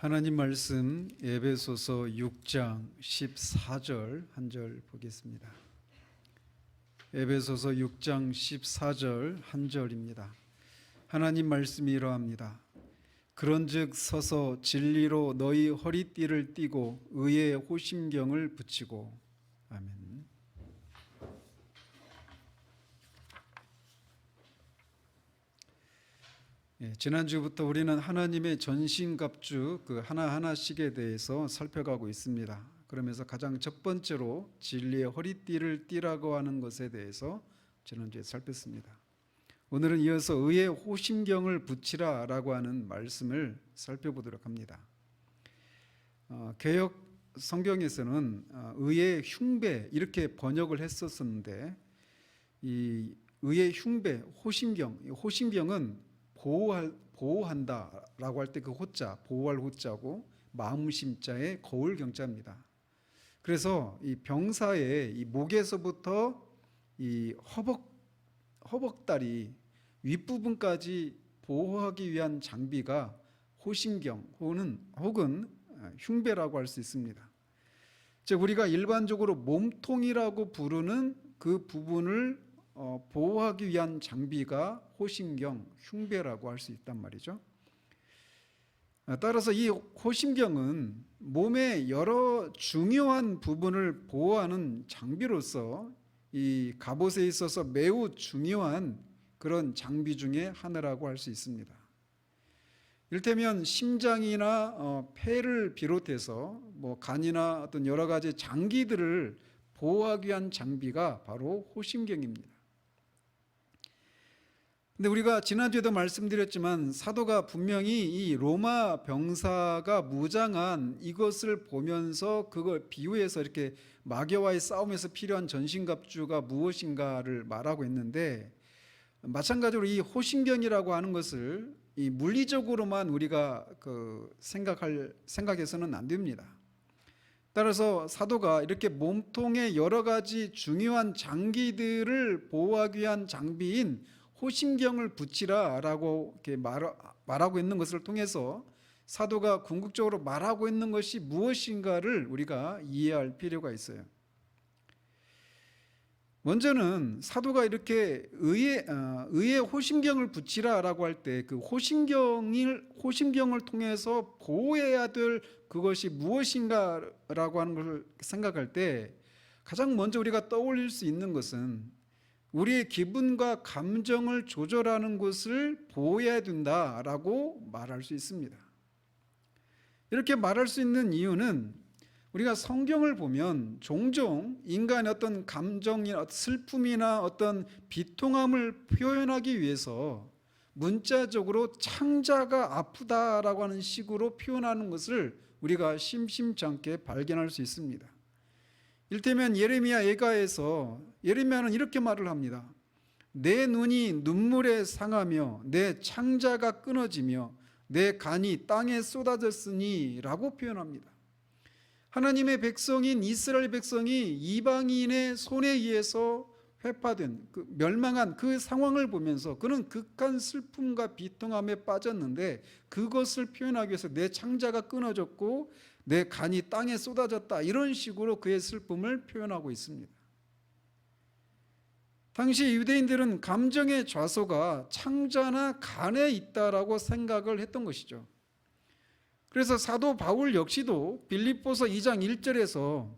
하나님 말씀 에베소서 6장 14절 한 절 보겠습니다. 에베소서 6장 14절 한 절입니다. 하나님 말씀이 이러합니다. 그런즉 서서 진리로 너희 허리띠를 띠고 의의 호심경을 붙이고. 아멘. 지난주부터 우리는 하나님의 전신갑주 그 하나하나씩에 대해서 살펴가고 있습니다. 그러면서 가장 첫 번째로 진리의 허리띠를 띠라고 하는 것에 대해서 지난주에 살폈습니다. 오늘은 이어서 의의 호심경을 붙이라 라고 하는 말씀을 살펴보도록 합니다. 개역 성경에서는 의의 흉배 이렇게 번역을 했었는데, 이 의의 흉배, 호심경은 보호한다라고 할 때 그 호자, 보호할 호자고 마음심자의 거울 경자입니다. 그래서 이 병사의 이 목에서부터 이 허벅다리 윗부분까지 보호하기 위한 장비가 호심경 혹은 흉배라고 흉배라고 할 수 있습니다. 즉 우리가 일반적으로 몸통이라고 부르는 그 부분을 보호하기 위한 장비가 호심경, 흉배라고 할 수 있단 말이죠. 따라서 이 호심경은 몸의 여러 중요한 부분을 보호하는 장비로서 이 갑옷에 있어서 매우 중요한 그런 장비 중에 하나라고 할 수 있습니다. 이를테면 심장이나 폐를 비롯해서 간이나 어떤 여러 가지 장기들을 보호하기 위한 장비가 바로 호심경입니다. 근데 우리가 지난주에도 말씀드렸지만 사도가 분명히 이 로마 병사가 무장한 이것을 보면서 그걸 비유해서 이렇게 마귀와의 싸움에서 필요한 전신갑주가 무엇인가를 말하고 있는데, 마찬가지로 이 호심경이라고 하는 것을 이 물리적으로만 우리가 생각해서는 안 됩니다. 따라서 사도가 이렇게 몸통의 여러 가지 중요한 장기들을 보호하기 위한 장비인 호심경을 붙이라라고 이렇게 말하고 있는 것을 통해서 사도가 궁극적으로 말하고 있는 것이 무엇인가를 우리가 이해할 필요가 있어요. 먼저는 사도가 이렇게 의의 호심경을 붙이라라고 할 때 그 호심경을 통해서 보호해야 될 그것이 무엇인가라고 하는 것을 생각할 때 가장 먼저 우리가 떠올릴 수 있는 것은 우리의 기분과 감정을 조절하는 것을 보호해야 된다라고 말할 수 있습니다. 이렇게 말할 수 있는 이유는 우리가 성경을 보면 종종 인간의 어떤 감정이나 슬픔이나 어떤 비통함을 표현하기 위해서 문자적으로 창자가 아프다라고 하는 식으로 표현하는 것을 우리가 심심치 않게 발견할 수 있습니다. 이를테면 예레미야 예가에서 예레미야는 이렇게 말을 합니다. 내 눈이 눈물에 상하며 내 창자가 끊어지며 내 간이 땅에 쏟아졌으니 라고 표현합니다. 하나님의 백성인 이스라엘 백성이 이방인의 손에 의해서 회파된 멸망한 그 상황을 보면서 그는 극한 슬픔과 비통함에 빠졌는데, 그것을 표현하기 위해서 내 창자가 끊어졌고 내 간이 땅에 쏟아졌다, 이런 식으로 그의 슬픔을 표현하고 있습니다. 당시 유대인들은 감정의 좌소가 창자나 간에 있다라고 생각을 했던 것이죠. 그래서 사도 바울 역시도 빌립보서 2장 1절에서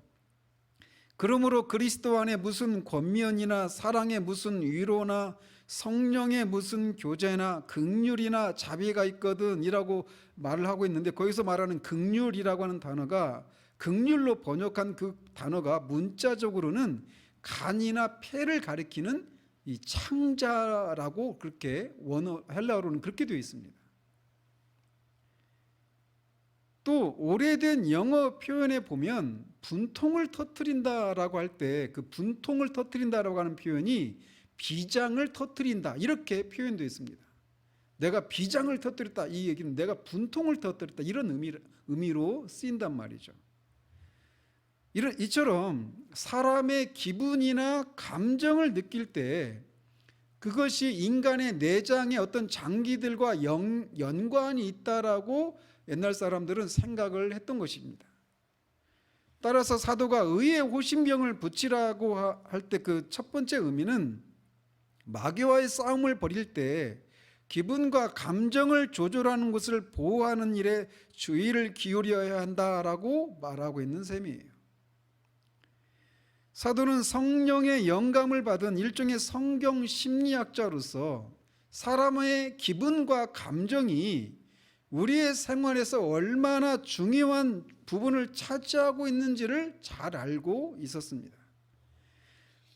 그러므로 그리스도 안에 무슨 권면이나 사랑의 무슨 위로나 성령의 무슨 교제나 긍휼이나 자비가 있거든 이라고 말을 하고 있는데, 거기서 말하는 긍휼이라고 하는 단어가, 긍휼로 번역한 그 단어가 문자적으로는 간이나 폐를 가리키는 이 창자라고 그렇게 헬라어로는 그렇게 되어 있습니다. 또 오래된 영어 표현에 보면 분통을 터뜨린다라고 할 때 그 분통을 터뜨린다라고 하는 표현이 비장을 터뜨린다 이렇게 표현되어 있습니다. 내가 비장을 터뜨렸다, 이 얘기는 내가 분통을 터뜨렸다, 이런 의미로 쓰인단 말이죠. 이처럼 사람의 기분이나 감정을 느낄 때 그것이 인간의 내장의 어떤 장기들과 연관이 있다라고 옛날 사람들은 생각을 했던 것입니다. 따라서 사도가 의의 호심경을 붙이라고 할 때 그 첫 번째 의미는 마귀와의 싸움을 벌일 때 기분과 감정을 조절하는 것을 보호하는 일에 주의를 기울여야 한다라고 말하고 있는 셈이에요. 사도는 성령의 영감을 받은 일종의 성경 심리학자로서 사람의 기분과 감정이 우리의 생활에서 얼마나 중요한 부분을 차지하고 있는지를 잘 알고 있었습니다.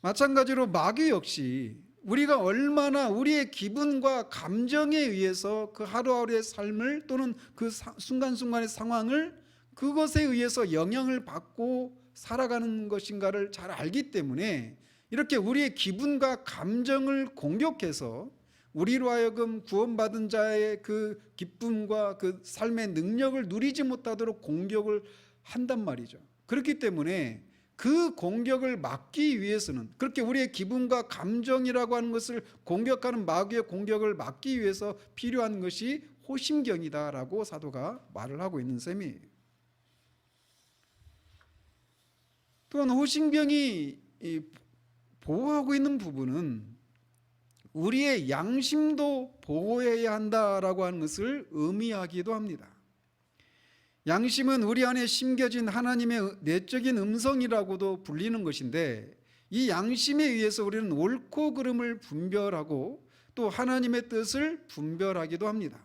마찬가지로 마귀 역시 우리가 얼마나 우리의 기분과 감정에 의해서 그 하루하루의 삶을 또는 그 순간순간의 상황을 그것에 의해서 영향을 받고 살아가는 것인가를 잘 알기 때문에 이렇게 우리의 기분과 감정을 공격해서 우리로 하여금 구원받은 자의 그 기쁨과 그 삶의 능력을 누리지 못하도록 공격을 한단 말이죠. 그렇기 때문에 그 공격을 막기 위해서는, 그렇게 우리의 기분과 감정이라고 하는 것을 공격하는 마귀의 공격을 막기 위해서 필요한 것이 호심경이다라고 사도가 말을 하고 있는 셈이에요. 또한 호심경이 보호하고 있는 부분은 우리의 양심도 보호해야 한다라고 하는 것을 의미하기도 합니다. 양심은 우리 안에 심겨진 하나님의 내적인 음성이라고도 불리는 것인데, 이 양심에 의해서 우리는 옳고 그름을 분별하고 또 하나님의 뜻을 분별하기도 합니다.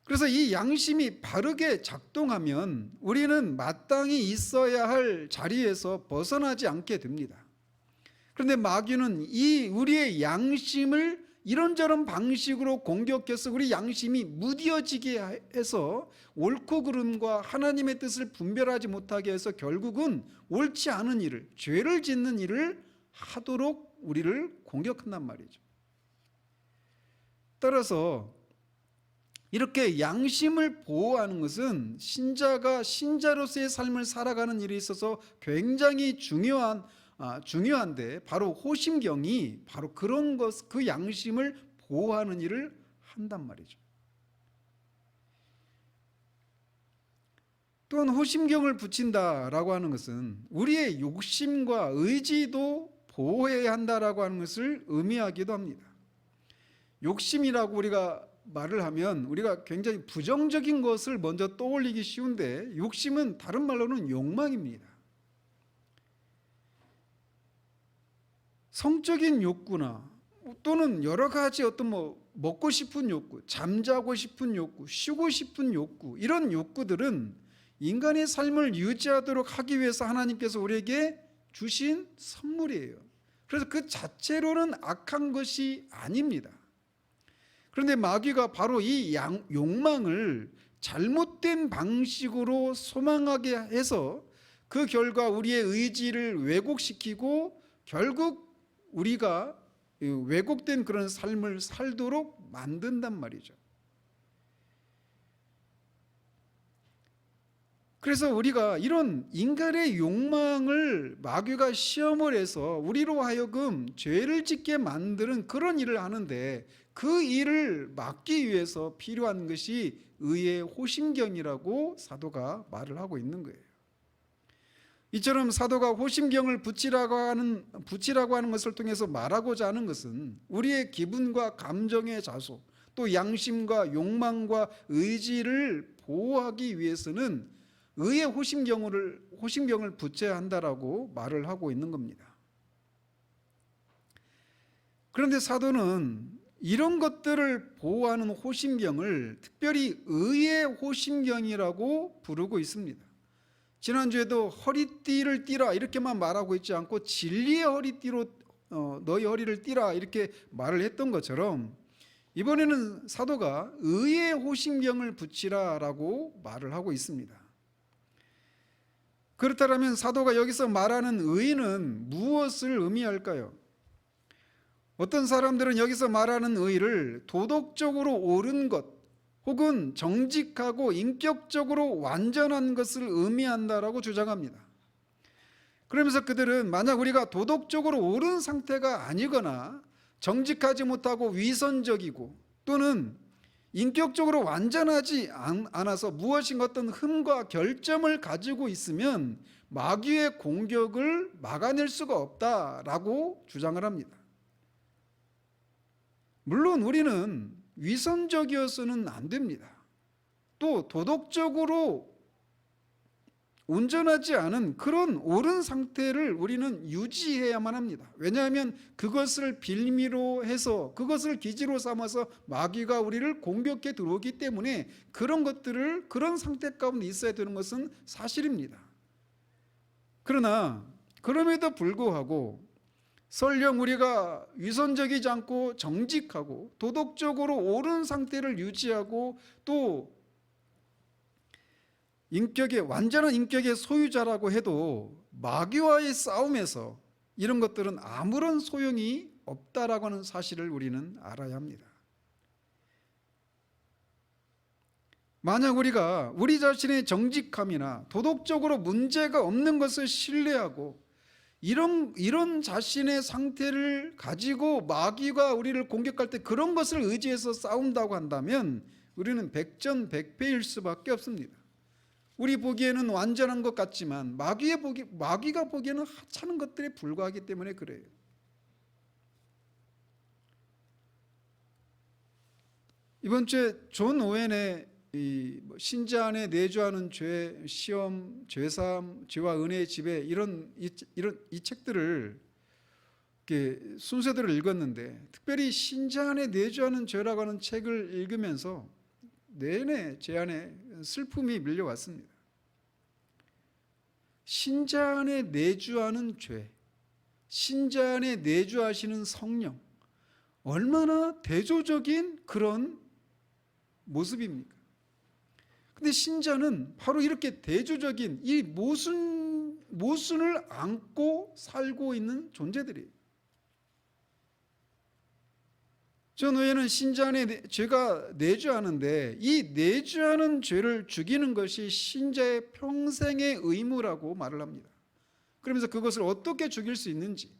그래서 이 양심이 바르게 작동하면 우리는 마땅히 있어야 할 자리에서 벗어나지 않게 됩니다. 그런데 마귀는 이 우리의 양심을 이런저런 방식으로 공격해서 우리 양심이 무뎌지게 해서 옳고 그름과 하나님의 뜻을 분별하지 못하게 해서 결국은 옳지 않은 일을, 죄를 짓는 일을 하도록 우리를 공격한단 말이죠. 따라서 이렇게 양심을 보호하는 것은 신자가 신자로서의 삶을 살아가는 일에 있어서 굉장히 중요한데, 바로 호심경이 바로 그런 것, 그 양심을 보호하는 일을 한단 말이죠. 또한 호심경을 붙인다라고 하는 것은 우리의 욕심과 의지도 보호해야 한다라고 하는 것을 의미하기도 합니다. 욕심이라고 우리가 말을 하면 우리가 굉장히 부정적인 것을 먼저 떠올리기 쉬운데, 욕심은 다른 말로는 욕망입니다. 성적인 욕구나 또는 여러 가지 어떤 먹고 싶은 욕구, 잠자고 싶은 욕구, 쉬고 싶은 욕구, 이런 욕구들은 인간의 삶을 유지하도록 하기 위해서 하나님께서 우리에게 주신 선물이에요. 그래서 그 자체로는 악한 것이 아닙니다. 그런데 마귀가 바로 이 욕망을 잘못된 방식으로 소망하게 해서 그 결과 우리의 의지를 왜곡시키고 결국 우리가 왜곡된 그런 삶을 살도록 만든단 말이죠. 그래서 우리가 이런 인간의 욕망을 마귀가 시험을 해서 우리로 하여금 죄를 짓게 만드는 그런 일을 하는데, 그 일을 막기 위해서 필요한 것이 의의 호심경이라고 사도가 말을 하고 있는 거예요. 이처럼 사도가 호심경을 붙이라고 하는 것을 통해서 말하고자 하는 것은 우리의 기분과 감정의 자속, 또 양심과 욕망과 의지를 보호하기 위해서는 의의 호심경을 붙여야 한다라고 말을 하고 있는 겁니다. 그런데 사도는 이런 것들을 보호하는 호심경을 특별히 의의 호심경이라고 부르고 있습니다. 지난주에도 허리띠를 띠라 이렇게만 말하고 있지 않고 진리의 허리띠로 너희 허리를 띠라 이렇게 말을 했던 것처럼, 이번에는 사도가 의의 호심경을 붙이라라고 말을 하고 있습니다. 그렇다면 사도가 여기서 말하는 의는 무엇을 의미할까요? 어떤 사람들은 여기서 말하는 의를 도덕적으로 옳은 것 혹은 정직하고 인격적으로 완전한 것을 의미한다라고 주장합니다. 그러면서 그들은 만약 우리가 도덕적으로 옳은 상태가 아니거나 정직하지 못하고 위선적이고 또는 인격적으로 완전하지 않아서 무엇인가 어떤 흠과 결점을 가지고 있으면 마귀의 공격을 막아낼 수가 없다라고 주장을 합니다. 물론 우리는 위선적이어서는 안 됩니다. 또 도덕적으로 온전하지 않은 그런 옳은 상태를 우리는 유지해야만 합니다. 왜냐하면 그것을 빌미로 해서 그것을 기지로 삼아서 마귀가 우리를 공격해 들어오기 때문에 그런 것들을 그런 상태 가운데 있어야 되는 것은 사실입니다. 그러나 그럼에도 불구하고 설령 우리가 위선적이지 않고 정직하고 도덕적으로 옳은 상태를 유지하고 또 완전한 인격의 소유자라고 해도 마귀와의 싸움에서 이런 것들은 아무런 소용이 없다라고 하는 사실을 우리는 알아야 합니다. 만약 우리가 우리 자신의 정직함이나 도덕적으로 문제가 없는 것을 신뢰하고 이런 자신의 상태를 가지고 마귀가 우리를 공격할 때 그런 것을 의지해서 싸운다고 한다면 우리는 백전백패일 수밖에 없습니다. 우리 보기에는 완전한 것 같지만 마귀가 보기에는 하찮은 것들에 불과하기 때문에 그래요. 이번 주에 존 오웬의 신자 안에 내주하는 죄, 시험, 죄사함, 죄와 은혜의 지배 이런 이 책들을 이렇게 순서대로 읽었는데 특별히 신자 안에 내주하는 죄라고 하는 책을 읽으면서 내내 제 안에 슬픔이 밀려왔습니다. 신자 안에 내주하는 죄, 신자 안에 내주하시는 성령, 얼마나 대조적인 그런 모습입니까? 근데 신자는 바로 이렇게 대조적인 이 모순을 안고 살고 있는 존재들이에요. 존 오웬은 신자 안에 죄가 내주하는데 이 내주하는 죄를 죽이는 것이 신자의 평생의 의무라고 말을 합니다. 그러면서 그것을 어떻게 죽일 수 있는지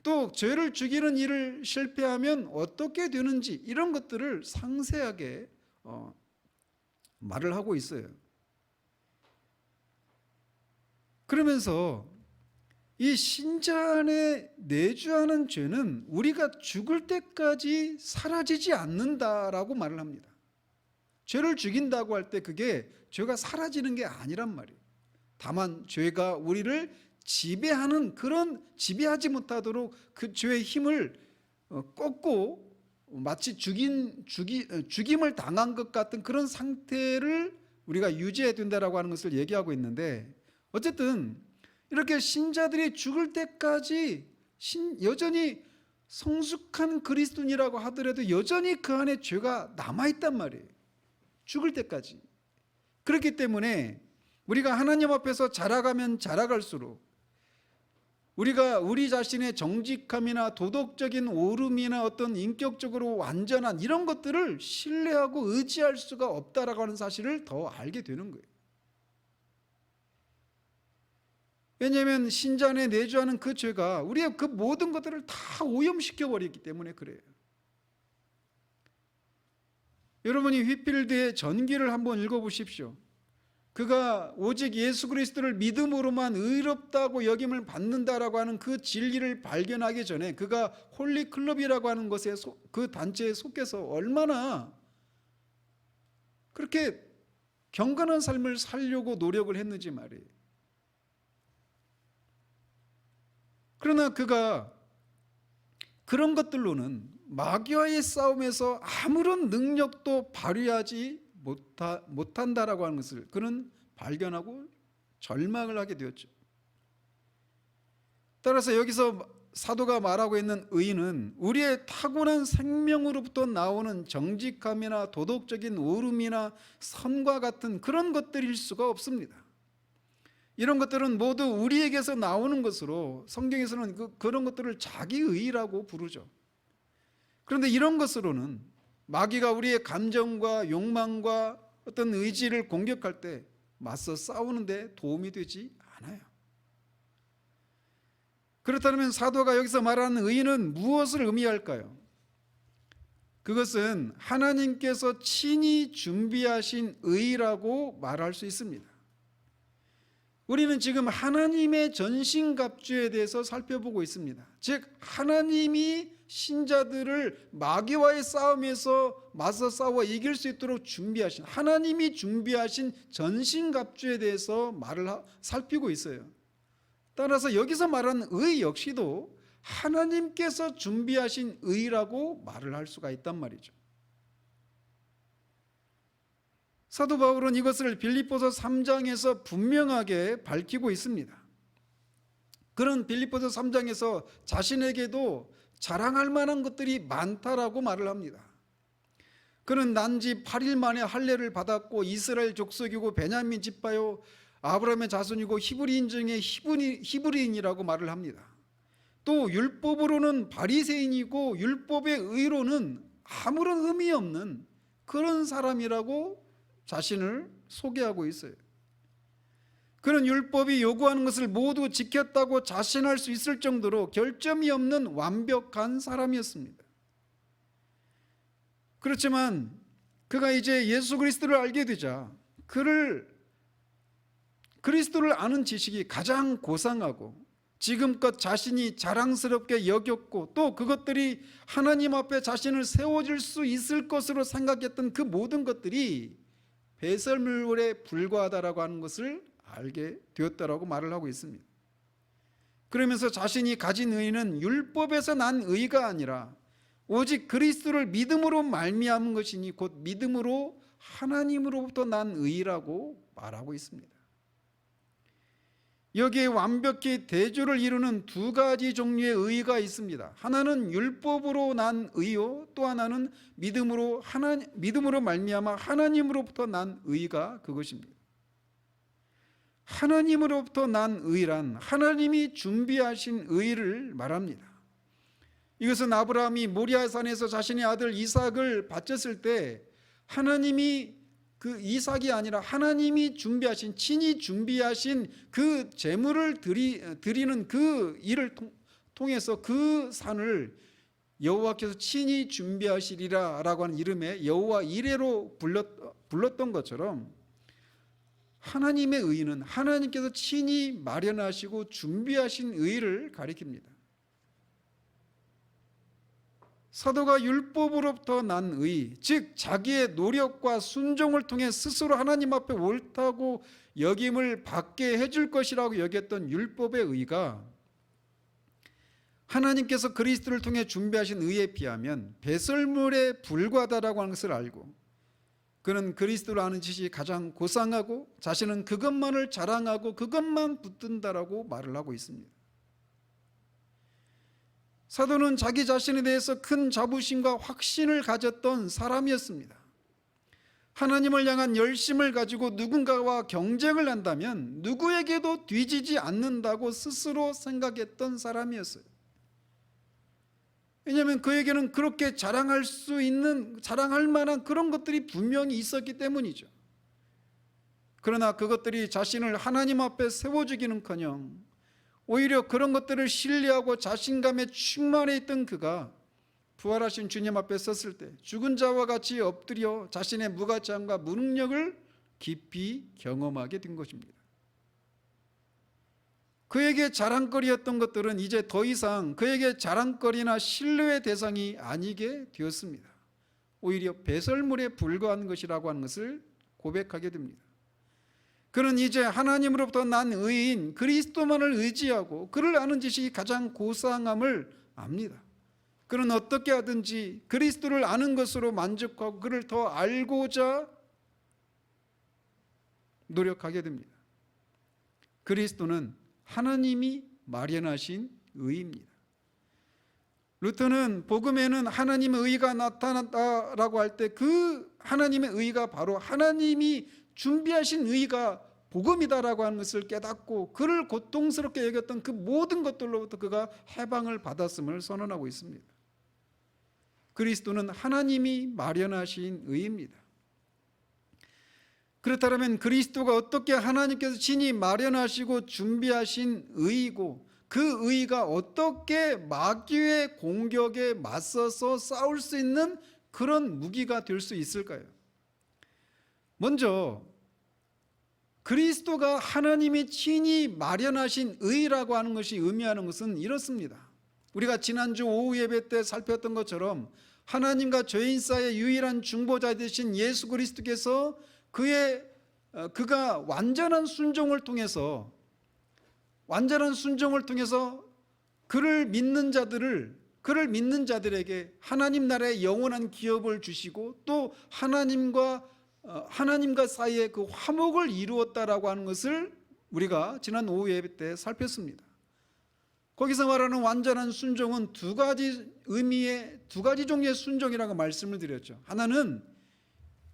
또 죄를 죽이는 일을 실패하면 어떻게 되는지 이런 것들을 상세하게 말을 하고 있어요. 그러면서 이 신자 안에 내주하는 죄는 우리가 죽을 때까지 사라지지 않는다라고 말을 합니다. 죄를 죽인다고 할 때 그게 죄가 사라지는 게 아니란 말이에요. 다만 죄가 우리를 지배하는 그런 지배하지 못하도록 그 죄의 힘을 꺾고 마치 죽임을 당한 것 같은 그런 상태를 우리가 유지해야 된다라고 하는 것을 얘기하고 있는데 어쨌든 이렇게 신자들이 죽을 때까지 여전히 성숙한 그리스도인이라고 하더라도 여전히 그 안에 죄가 남아있단 말이에요. 죽을 때까지. 그렇기 때문에 우리가 하나님 앞에서 자라가면 자라갈수록 우리가 우리 자신의 정직함이나 도덕적인 오름이나 어떤 인격적으로 완전한 이런 것들을 신뢰하고 의지할 수가 없다라고 하는 사실을 더 알게 되는 거예요. 왜냐하면 신자 안에 내주하는 그 죄가 우리의 그 모든 것들을 다 오염시켜 버리기 때문에 그래요. 여러분이 휘필드의 전기를 한번 읽어보십시오. 그가 오직 예수 그리스도를 믿음으로만 의롭다고 여김을 받는다라고 하는 그 진리를 발견하기 전에 그가 홀리클럽이라고 하는 것에 그 단체에 속해서 얼마나 그렇게 경건한 삶을 살려고 노력을 했는지 말이에요. 그러나 그가 그런 것들로는 마귀와의 싸움에서 아무런 능력도 발휘하지 못한다라고 하는 것을 그는 발견하고 절망을 하게 되었죠. 따라서 여기서 사도가 말하고 있는 의인은 우리의 타고난 생명으로부터 나오는 정직함이나 도덕적인 오름이나 선과 같은 그런 것들일 수가 없습니다. 이런 것들은 모두 우리에게서 나오는 것으로 성경에서는 그런 것들을 자기의라고 부르죠. 그런데 이런 것으로는 마귀가 우리의 감정과 욕망과 어떤 의지를 공격할 때 맞서 싸우는데 도움이 되지 않아요. 그렇다면 사도가 여기서 말하는 의인은 무엇을 의미할까요? 그것은 하나님께서 친히 준비하신 의라고 말할 수 있습니다. 우리는 지금 하나님의 전신갑주에 대해서 살펴보고 있습니다. 즉 하나님이 신자들을 마귀와의 싸움에서 맞서 싸워 이길 수 있도록 준비하신, 하나님이 준비하신 전신갑주에 대해서 살피고 있어요. 따라서 여기서 말하는 의 역시도 하나님께서 준비하신 의라고 말을 할 수가 있단 말이죠. 사도 바울은 이것을 빌립보서 3장에서 분명하게 밝히고 있습니다. 그는 빌립보서 3장에서 자신에게도 자랑할 만한 것들이 많다라고 말을 합니다. 그는 난지 8일 만에 할례를 받았고 이스라엘 족속이고 베냐민 지파요 아브라함의 자손이고 히브리인 중에 히브리인이라고 말을 합니다. 또 율법으로는 바리새인이고 율법의 의로는 아무런 의미 없는 그런 사람이라고 자신을 소개하고 있어요. 그는 율법이 요구하는 것을 모두 지켰다고 자신할 수 있을 정도로 결점이 없는 완벽한 사람이었습니다. 그렇지만 그가 이제 예수 그리스도를 알게 되자 그리스도를 아는 지식이 가장 고상하고 지금껏 자신이 자랑스럽게 여겼고 또 그것들이 하나님 앞에 자신을 세워줄 수 있을 것으로 생각했던 그 모든 것들이 배설물에 불과하다라고 하는 것을 알게 되었다라고 말을 하고 있습니다. 그러면서 자신이 가진 의는 율법에서 난 의가 아니라 오직 그리스도를 믿음으로 말미암은 것이니 곧 믿음으로 하나님으로부터 난 의라고 말하고 있습니다. 여기에 완벽히 대조를 이루는 두 가지 종류의 의가 있습니다. 하나는 율법으로 난 의요, 또 하나는 믿음으로 말미암아 하나님으로부터 난 의가 그것입니다. 하나님으로부터 난 의란 하나님이 준비하신 의를 말합니다. 이것은 아브라함이 모리아산에서 자신의 아들 이삭을 바쳤을 때 하나님이 그 이삭이 아니라 하나님이 준비하신, 친히 준비하신 그 제물을 드리는 그 일을 통해서 그 산을 여호와께서 친히 준비하시리라 라고 하는 이름의 여호와 이레로 불렀던 것처럼 하나님의 의는 하나님께서 친히 마련하시고 준비하신 의를 가리킵니다. 사도가 율법으로부터 난 의, 즉 자기의 노력과 순종을 통해 스스로 하나님 앞에 옳다고 여김을 받게 해줄 것이라고 여겼던 율법의 의가 하나님께서 그리스도를 통해 준비하신 의에 비하면 배설물에 불과하다라고 하는 것을 알고 그는 그리스도를 아는 지식이 가장 고상하고 자신은 그것만을 자랑하고 그것만 붙든다라고 말을 하고 있습니다. 사도는 자기 자신에 대해서 큰 자부심과 확신을 가졌던 사람이었습니다. 하나님을 향한 열심을 가지고 누군가와 경쟁을 한다면 누구에게도 뒤지지 않는다고 스스로 생각했던 사람이었어요. 왜냐하면 그에게는 그렇게 자랑할 만한 그런 것들이 분명히 있었기 때문이죠. 그러나 그것들이 자신을 하나님 앞에 세워주기는커녕 오히려 그런 것들을 신뢰하고 자신감에 충만해 있던 그가 부활하신 주님 앞에 섰을 때 죽은 자와 같이 엎드려 자신의 무가치함과 무능력을 깊이 경험하게 된 것입니다. 그에게 자랑거리였던 것들은 이제 더 이상 그에게 자랑거리나 신뢰의 대상이 아니게 되었습니다. 오히려 배설물에 불과한 것이라고 하는 것을 고백하게 됩니다. 그는 이제 하나님으로부터 난 의인 그리스도만을 의지하고 그를 아는 지식이 가장 고상함을 압니다. 그는 어떻게 하든지 그리스도를 아는 것으로 만족하고 그를 더 알고자 노력하게 됩니다. 그리스도는 하나님이 마련하신 의입니다. 루터는 복음에는 하나님의 의가 나타났다라고 할 때 그 하나님의 의가 바로 하나님이 준비하신 의가 복음이다라고 하는 것을 깨닫고 그를 고통스럽게 여겼던 그 모든 것들로부터 그가 해방을 받았음을 선언하고 있습니다. 그리스도는 하나님이 마련하신 의입니다. 그렇다면 그리스도가 어떻게 하나님께서 친히 마련하시고 준비하신 의이고 그 의가 어떻게 마귀의 공격에 맞서서 싸울 수 있는 그런 무기가 될 수 있을까요? 먼저 그리스도가 하나님이 친히 마련하신 의라고 하는 것이 의미하는 것은 이렇습니다. 우리가 지난주 오후 예배 때 살폈던 것처럼 하나님과 죄인 사이의 유일한 중보자 되신 예수 그리스도께서 그가 완전한 순종을 통해서 그를 믿는 자들에게 하나님 나라의 영원한 기업을 주시고 또 하나님과 사이에 그 화목을 이루었다라고 하는 것을 우리가 지난 오후 예배 때 살폈습니다. 거기서 말하는 완전한 순종은 두 가지 종류의 순종이라고 말씀을 드렸죠. 하나는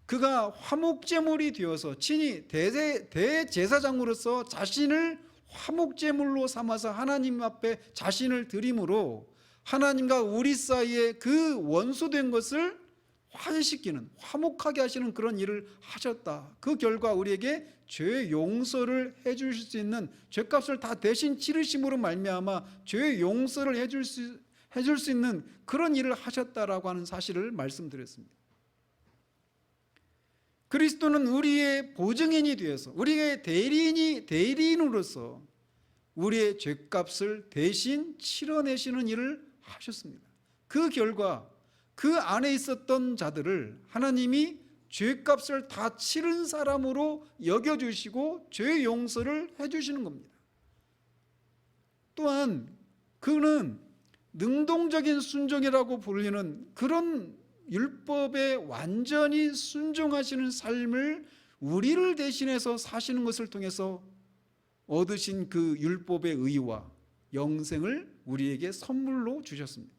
그가 화목제물이 되어서 친히 대제사장으로서 자신을 화목제물로 삼아서 하나님 앞에 자신을 드림으로 하나님과 우리 사이에 그 원수된 것을 화해시키는, 화목하게 하시는 그런 일을 하셨다. 그 결과 우리에게 죄 용서를 해주실 수 있는, 죄값을 다 대신 치르심으로 말미암아 죄 용서를 해줄 수 있는 그런 일을 하셨다라고 하는 사실을 말씀드렸습니다. 그리스도는 우리의 보증인이 되어서, 우리의 대리인으로서 우리의 죄값을 대신 치러내시는 일을 하셨습니다. 그 결과 그 안에 있었던 자들을 하나님이 죄값을 다 치른 사람으로 여겨주시고 죄 용서를 해주시는 겁니다. 또한 그는 능동적인 순종이라고 불리는 그런 율법에 완전히 순종하시는 삶을 우리를 대신해서 사시는 것을 통해서 얻으신 그 율법의 의와 영생을 우리에게 선물로 주셨습니다.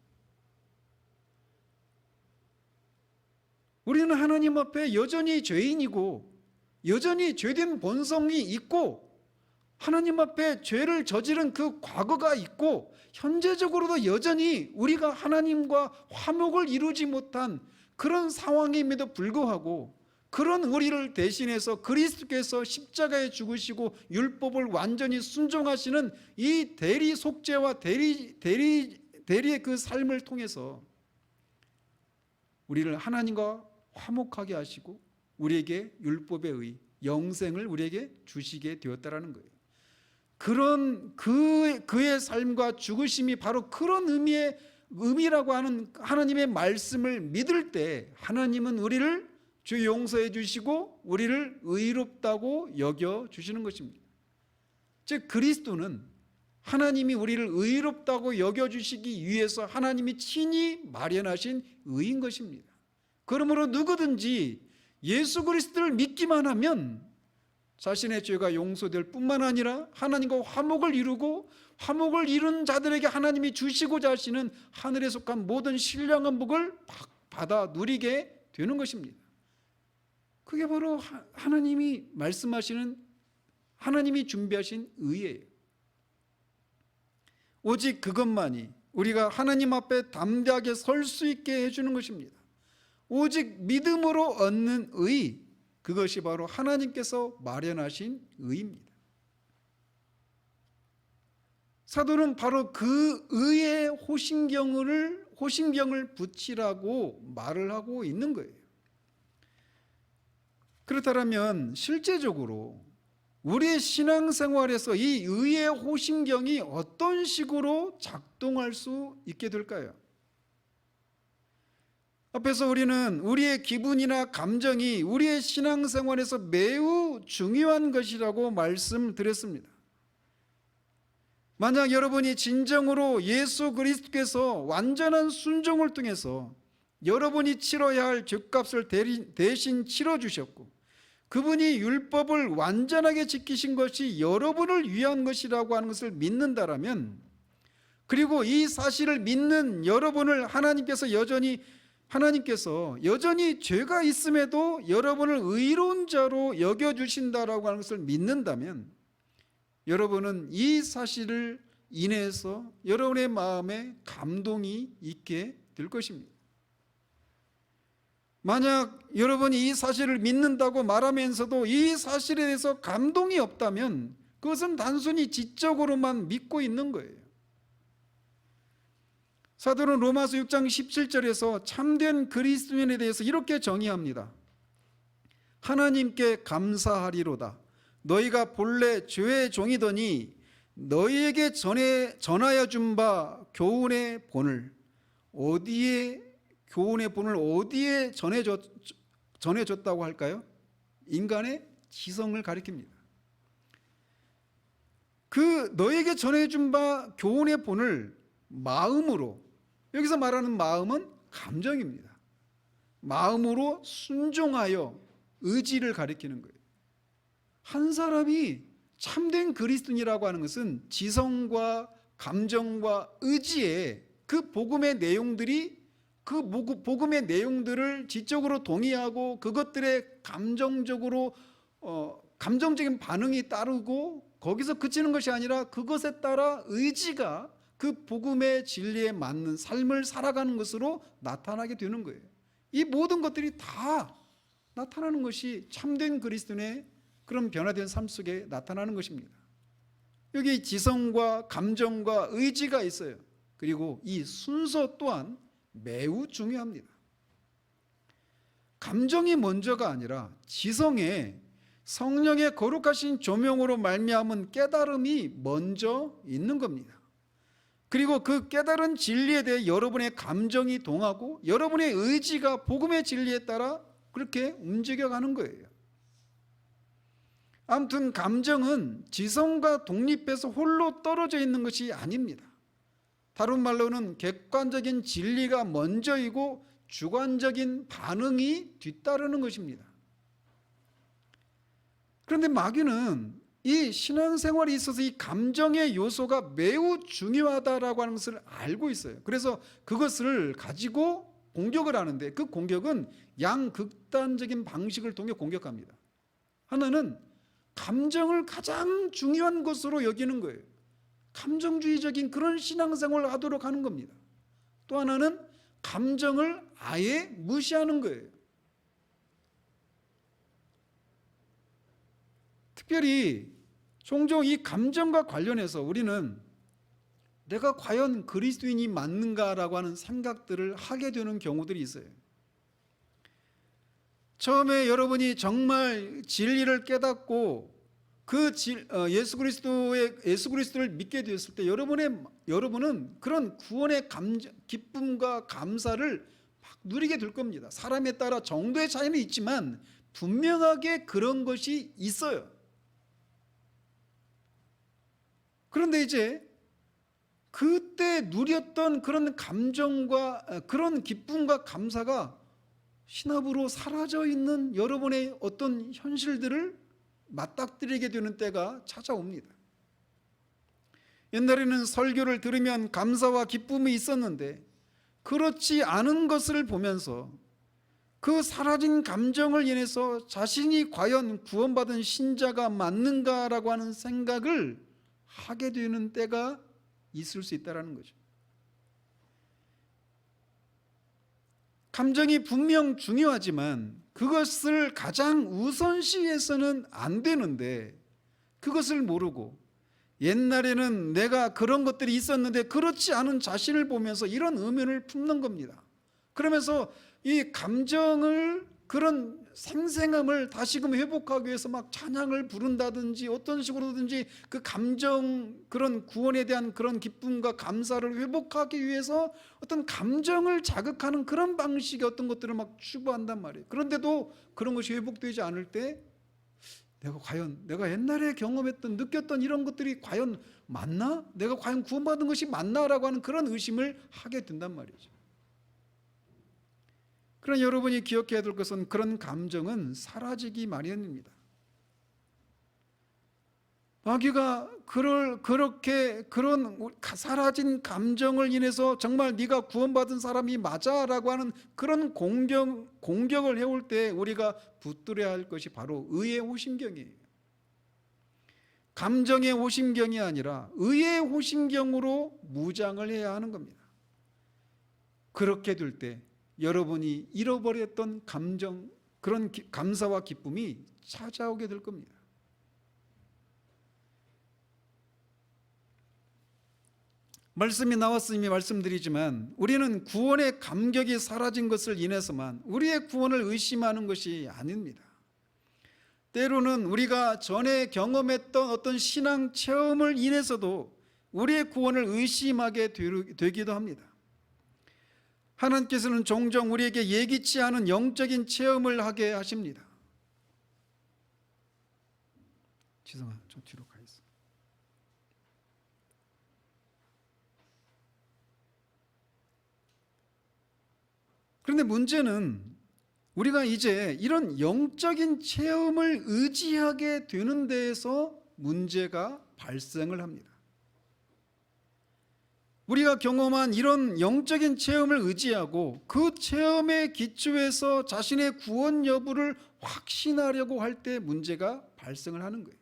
우리는 하나님 앞에 여전히 죄인이고 여전히 죄된 본성이 있고 하나님 앞에 죄를 저지른 그 과거가 있고 현재적으로도 여전히 우리가 하나님과 화목을 이루지 못한 그런 상황임에도 불구하고 그런 우리를 대신해서 그리스도께서 십자가에 죽으시고 율법을 완전히 순종하시는 이 대리 속죄와 대리의 그 삶을 통해서 우리를 하나님과 화목하게 하시고 우리에게 율법의 의, 영생을 우리에게 주시게 되었다라는 거예요. 그런 그의 삶과 죽으심이 바로 그런 의미라고 하는 하나님의 말씀을 믿을 때 하나님은 우리를 죄 용서해 주시고 우리를 의롭다고 여겨 주시는 것입니다. 즉 그리스도는 하나님이 우리를 의롭다고 여겨 주시기 위해서 하나님이 친히 마련하신 의인 것입니다. 그러므로 누구든지 예수 그리스도를 믿기만 하면 자신의 죄가 용서될 뿐만 아니라 하나님과 화목을 이루고 화목을 이룬 자들에게 하나님이 주시고자 하시는 하늘에 속한 모든 신령한 복을 받아 누리게 되는 것입니다. 그게 바로 하나님이 말씀하시는, 하나님이 준비하신 의예요. 오직 그것만이 우리가 하나님 앞에 담대하게 설 수 있게 해주는 것입니다. 오직 믿음으로 얻는 의, 그것이 바로 하나님께서 마련하신 의입니다. 사도는 바로 그 의의 호심경을 붙이라고 말을 하고 있는 거예요. 그렇다면 실제적으로 우리의 신앙생활에서 이 의의 호심경이 어떤 식으로 작동할 수 있게 될까요? 앞에서 우리는 우리의 기분이나 감정이 우리의 신앙생활에서 매우 중요한 것이라고 말씀드렸습니다. 만약 여러분이 진정으로 예수 그리스도께서 완전한 순종을 통해서 여러분이 치러야 할 죄값을 대신 치러주셨고 그분이 율법을 완전하게 지키신 것이 여러분을 위한 것이라고 하는 것을 믿는다라면, 그리고 이 사실을 믿는 여러분을 하나님께서 여전히 죄가 있음에도 여러분을 의로운 자로 여겨주신다라고 하는 것을 믿는다면 여러분은 이 사실을 인해서 여러분의 마음에 감동이 있게 될 것입니다. 만약 여러분이 이 사실을 믿는다고 말하면서도 이 사실에 대해서 감동이 없다면 그것은 단순히 지적으로만 믿고 있는 거예요. 사도는 로마서 6장 17절에서 참된 그리스도인에 대해서 이렇게 정의합니다. 하나님께 감사하리로다. 너희가 본래 죄의 종이더니 너희에게 전하여 준 바 교훈의 본을 어디에 전해줬다고 할까요? 인간의 지성을 가리킵니다. 그 너에게 전해준 바 교훈의 본을 마음으로, 여기서 말하는 마음은 감정입니다. 마음으로 순종하여 의지를 가리키는 거예요. 한 사람이 참된 그리스도인이라고 하는 것은 지성과 감정과 의지에 그 복음의 내용들이, 그 복음의 내용들을 지적으로 동의하고 그것들에 감정적인 반응이 따르고 거기서 그치는 것이 아니라 그것에 따라 의지가 그 복음의 진리에 맞는 삶을 살아가는 것으로 나타나게 되는 거예요. 이 모든 것들이 다 나타나는 것이 참된 그리스도인의 그런 변화된 삶 속에 나타나는 것입니다. 여기 지성과 감정과 의지가 있어요. 그리고 이 순서 또한 매우 중요합니다. 감정이 먼저가 아니라 지성에 성령의 거룩하신 조명으로 말미암은 깨달음이 먼저 있는 겁니다. 그리고 그 깨달은 진리에 대해 여러분의 감정이 동하고 여러분의 의지가 복음의 진리에 따라 그렇게 움직여가는 거예요. 아무튼 감정은 지성과 독립해서 홀로 떨어져 있는 것이 아닙니다. 다른 말로는 객관적인 진리가 먼저이고 주관적인 반응이 뒤따르는 것입니다. 그런데 마귀는 이 신앙생활에 있어서 이 감정의 요소가 매우 중요하다라고 하는 것을 알고 있어요. 그래서 그것을 가지고 공격을 하는데 그 공격은 양극단적인 방식을 통해 공격합니다. 하나는 감정을 가장 중요한 것으로 여기는 거예요. 감정주의적인 그런 신앙생활을 하도록 하는 겁니다. 또 하나는 감정을 아예 무시하는 거예요. 특별히 종종 이 감정과 관련해서 우리는 내가 과연 그리스도인이 맞는가라고 하는 생각들을 하게 되는 경우들이 있어요. 처음에 여러분이 정말 진리를 깨닫고 그 예수 그리스도를 믿게 되었을 때 여러분은 그런 구원의 기쁨과 감사를 막 누리게 될 겁니다. 사람에 따라 정도의 차이는 있지만 분명하게 그런 것이 있어요. 그런데 이제 그때 누렸던 그런 감정과 그런 기쁨과 감사가 신압으로 사라져 있는 여러분의 어떤 현실들을 맞닥뜨리게 되는 때가 찾아옵니다. 옛날에는 설교를 들으면 감사와 기쁨이 있었는데 그렇지 않은 것을 보면서 그 사라진 감정을 인해서 자신이 과연 구원받은 신자가 맞는가라고 하는 생각을 하게 되는 때가 있을 수 있다는 거죠. 감정이 분명 중요하지만 그것을 가장 우선시해서는 안 되는데 그것을 모르고 옛날에는 내가 그런 것들이 있었는데 그렇지 않은 자신을 보면서 이런 의문을 품는 겁니다. 그러면서 이 감정을 그런 생생함을 다시금 회복하기 위해서 막 찬양을 부른다든지 어떤 식으로든지 그 감정, 그런 구원에 대한 그런 기쁨과 감사를 회복하기 위해서 어떤 감정을 자극하는 그런 방식의 어떤 것들을 막 추구한단 말이에요. 그런데도 그런 것이 회복되지 않을 때 내가 옛날에 경험했던 느꼈던 이런 것들이 과연 맞나? 내가 과연 구원받은 것이 맞나라고 하는 그런 의심을 하게 된단 말이죠. 그러나 여러분이 기억해야 될 것은 그런 감정은 사라지기 마련입니다. 마귀가 그렇게 그런 사라진 감정을 인해서 정말 네가 구원받은 사람이 맞아라고 하는 그런 공격을 해올 때 우리가 붙들어야 할 것이 바로 의의 호심경이에요. 감정의 호심경이 아니라 의의 호심경으로 무장을 해야 하는 겁니다. 그렇게 될 때 여러분이 잃어버렸던 감정, 그런 감사와 기쁨이 찾아오게 될 겁니다. 말씀이 나왔으니 말씀드리지만 우리는 구원의 감격이 사라진 것을 인해서만 우리의 구원을 의심하는 것이 아닙니다. 때로는 우리가 전에 경험했던 어떤 신앙 체험을 인해서도 우리의 구원을 의심하게 되기도 합니다. 하나님께서는 종종 우리에게 예기치 않은 영적인 체험을 하게 하십니다. 죄송합니다. 좀 뒤로 가겠습니다. 그런데 문제는 우리가 이제 이런 영적인 체험을 의지하게 되는 데에서 문제가 발생을 합니다. 우리가 경험한 이런 영적인 체험을 의지하고 그 체험의 기초에서 자신의 구원 여부를 확신하려고 할 때 문제가 발생을 하는 거예요.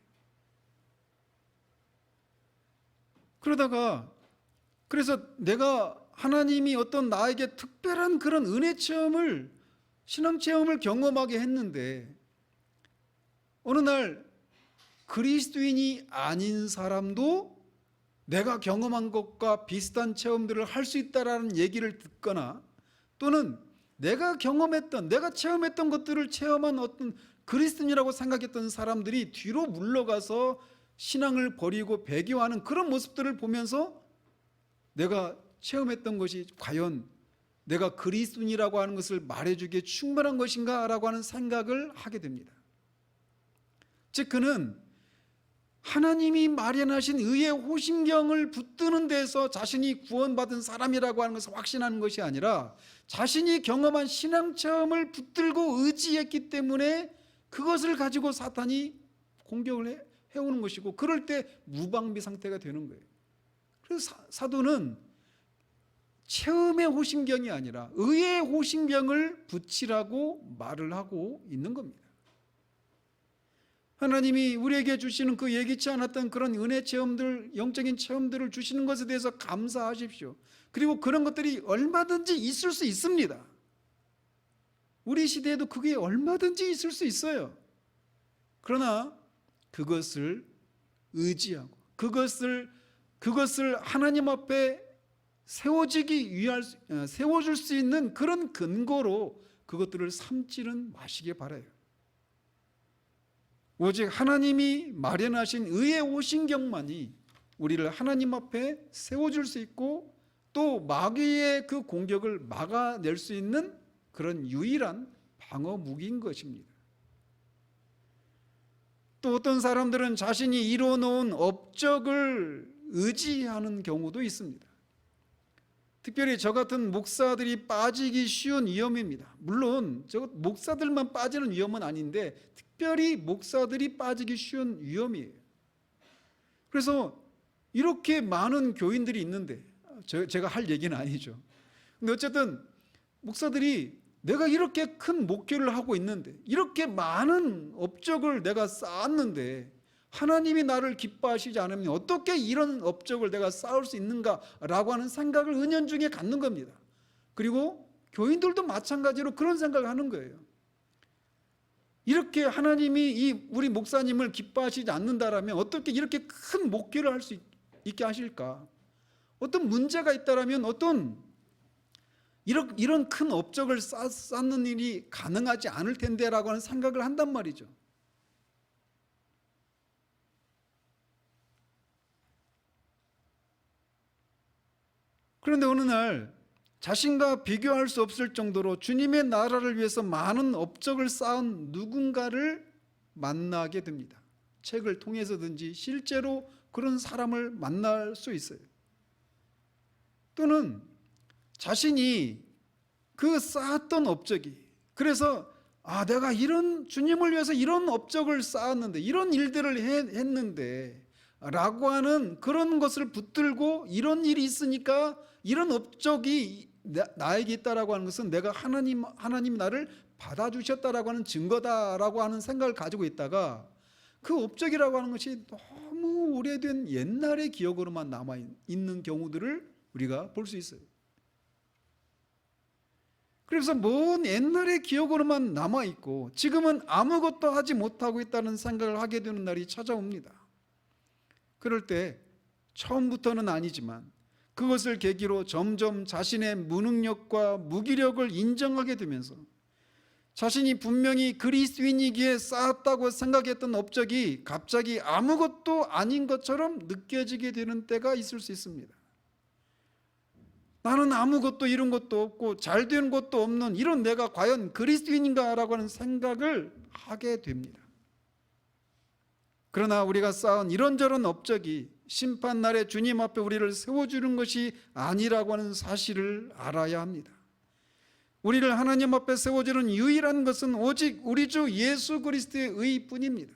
그래서 내가 하나님이 어떤 나에게 특별한 그런 은혜 체험을, 신앙 체험을 경험하게 했는데 어느 날 그리스도인이 아닌 사람도 내가 경험한 것과 비슷한 체험들을 할 수 있다라는 얘기를 듣거나, 또는 내가 경험했던, 내가 체험했던 것들을 체험한 어떤 그리스도인이라고 생각했던 사람들이 뒤로 물러가서 신앙을 버리고 배교하는 그런 모습들을 보면서 내가 체험했던 것이 과연 내가 그리스도인이라고 하는 것을 말해주기에 충분한 것인가 라고 하는 생각을 하게 됩니다. 즉 그는 하나님이 마련하신 의의 호심경을 붙드는 데서 자신이 구원받은 사람이라고 하는 것을 확신하는 것이 아니라 자신이 경험한 신앙 체험을 붙들고 의지했기 때문에 그것을 가지고 사탄이 공격을 해오는 것이고, 그럴 때 무방비 상태가 되는 거예요. 그래서 사도는 체험의 호심경이 아니라 의의 호심경을 붙이라고 말을 하고 있는 겁니다. 하나님이 우리에게 주시는 그 예기치 않았던 그런 은혜 체험들, 영적인 체험들을 주시는 것에 대해서 감사하십시오. 그리고 그런 것들이 얼마든지 있을 수 있습니다. 우리 시대에도 그게 얼마든지 있을 수 있어요. 그러나 그것을 의지하고 그것을 하나님 앞에 세워줄 수 있는 그런 근거로 그것들을 삼지는 마시길 바라요. 오직 하나님이 마련하신 의의 호심경만이 우리를 하나님 앞에 세워줄 수 있고 또 마귀의 그 공격을 막아낼 수 있는 그런 유일한 방어 무기인 것입니다. 또 어떤 사람들은 자신이 이뤄놓은 업적을 의지하는 경우도 있습니다. 특별히 저 같은 목사들이 빠지기 쉬운 위험입니다. 물론 저 목사들만 빠지는 위험은 아닌데 특별히 목사들이 빠지기 쉬운 위험이에요. 그래서 이렇게 많은 교인들이 있는데, 제가 할 얘기는 아니죠. 근데 어쨌든 목사들이 내가 이렇게 큰 목회를 하고 있는데, 이렇게 많은 업적을 내가 쌓았는데 하나님이 나를 기뻐하시지 않으면 어떻게 이런 업적을 내가 쌓을 수 있는가라고 하는 생각을 은연중에 갖는 겁니다. 그리고 교인들도 마찬가지로 그런 생각을 하는 거예요. 이렇게 하나님이 우리 목사님을 기뻐하시지 않는다라면 어떻게 이렇게 큰 목회를 할 수 있게 하실까? 어떤 문제가 있다라면 어떤 이런 큰 업적을 쌓는 일이 가능하지 않을 텐데라고 하는 생각을 한단 말이죠. 그런데 어느 날 자신과 비교할 수 없을 정도로 주님의 나라를 위해서 많은 업적을 쌓은 누군가를 만나게 됩니다. 책을 통해서든지 실제로 그런 사람을 만날 수 있어요. 또는 자신이 그 쌓았던 업적이, 그래서 내가 이런 주님을 위해서 이런 업적을 쌓았는데, 이런 일들을 했는데 라고 하는 그런 것을 붙들고 이런 일이 있으니까 이런 업적이 나에게 있다라고 하는 것은 내가 하나님 나를 받아주셨다라고 하는 증거다라고 하는 생각을 가지고 있다가 그 업적이라고 하는 것이 너무 오래된 옛날의 기억으로만 남아있는 경우들을 우리가 볼 수 있어요. 그래서 먼 옛날의 기억으로만 남아있고 지금은 아무것도 하지 못하고 있다는 생각을 하게 되는 날이 찾아옵니다. 그럴 때 처음부터는 아니지만 그것을 계기로 점점 자신의 무능력과 무기력을 인정하게 되면서 자신이 분명히 그리스도인이기에 쌓았다고 생각했던 업적이 갑자기 아무것도 아닌 것처럼 느껴지게 되는 때가 있을 수 있습니다. 나는 아무것도 이룬 것도 없고 잘된 것도 없는 이런 내가 과연 그리스도인인가라고 하는 생각을 하게 됩니다. 그러나 우리가 쌓은 이런저런 업적이 심판날에 주님 앞에 우리를 세워주는 것이 아니라고 하는 사실을 알아야 합니다. 우리를 하나님 앞에 세워주는 유일한 것은 오직 우리 주 예수 그리스도의 의뿐입니다.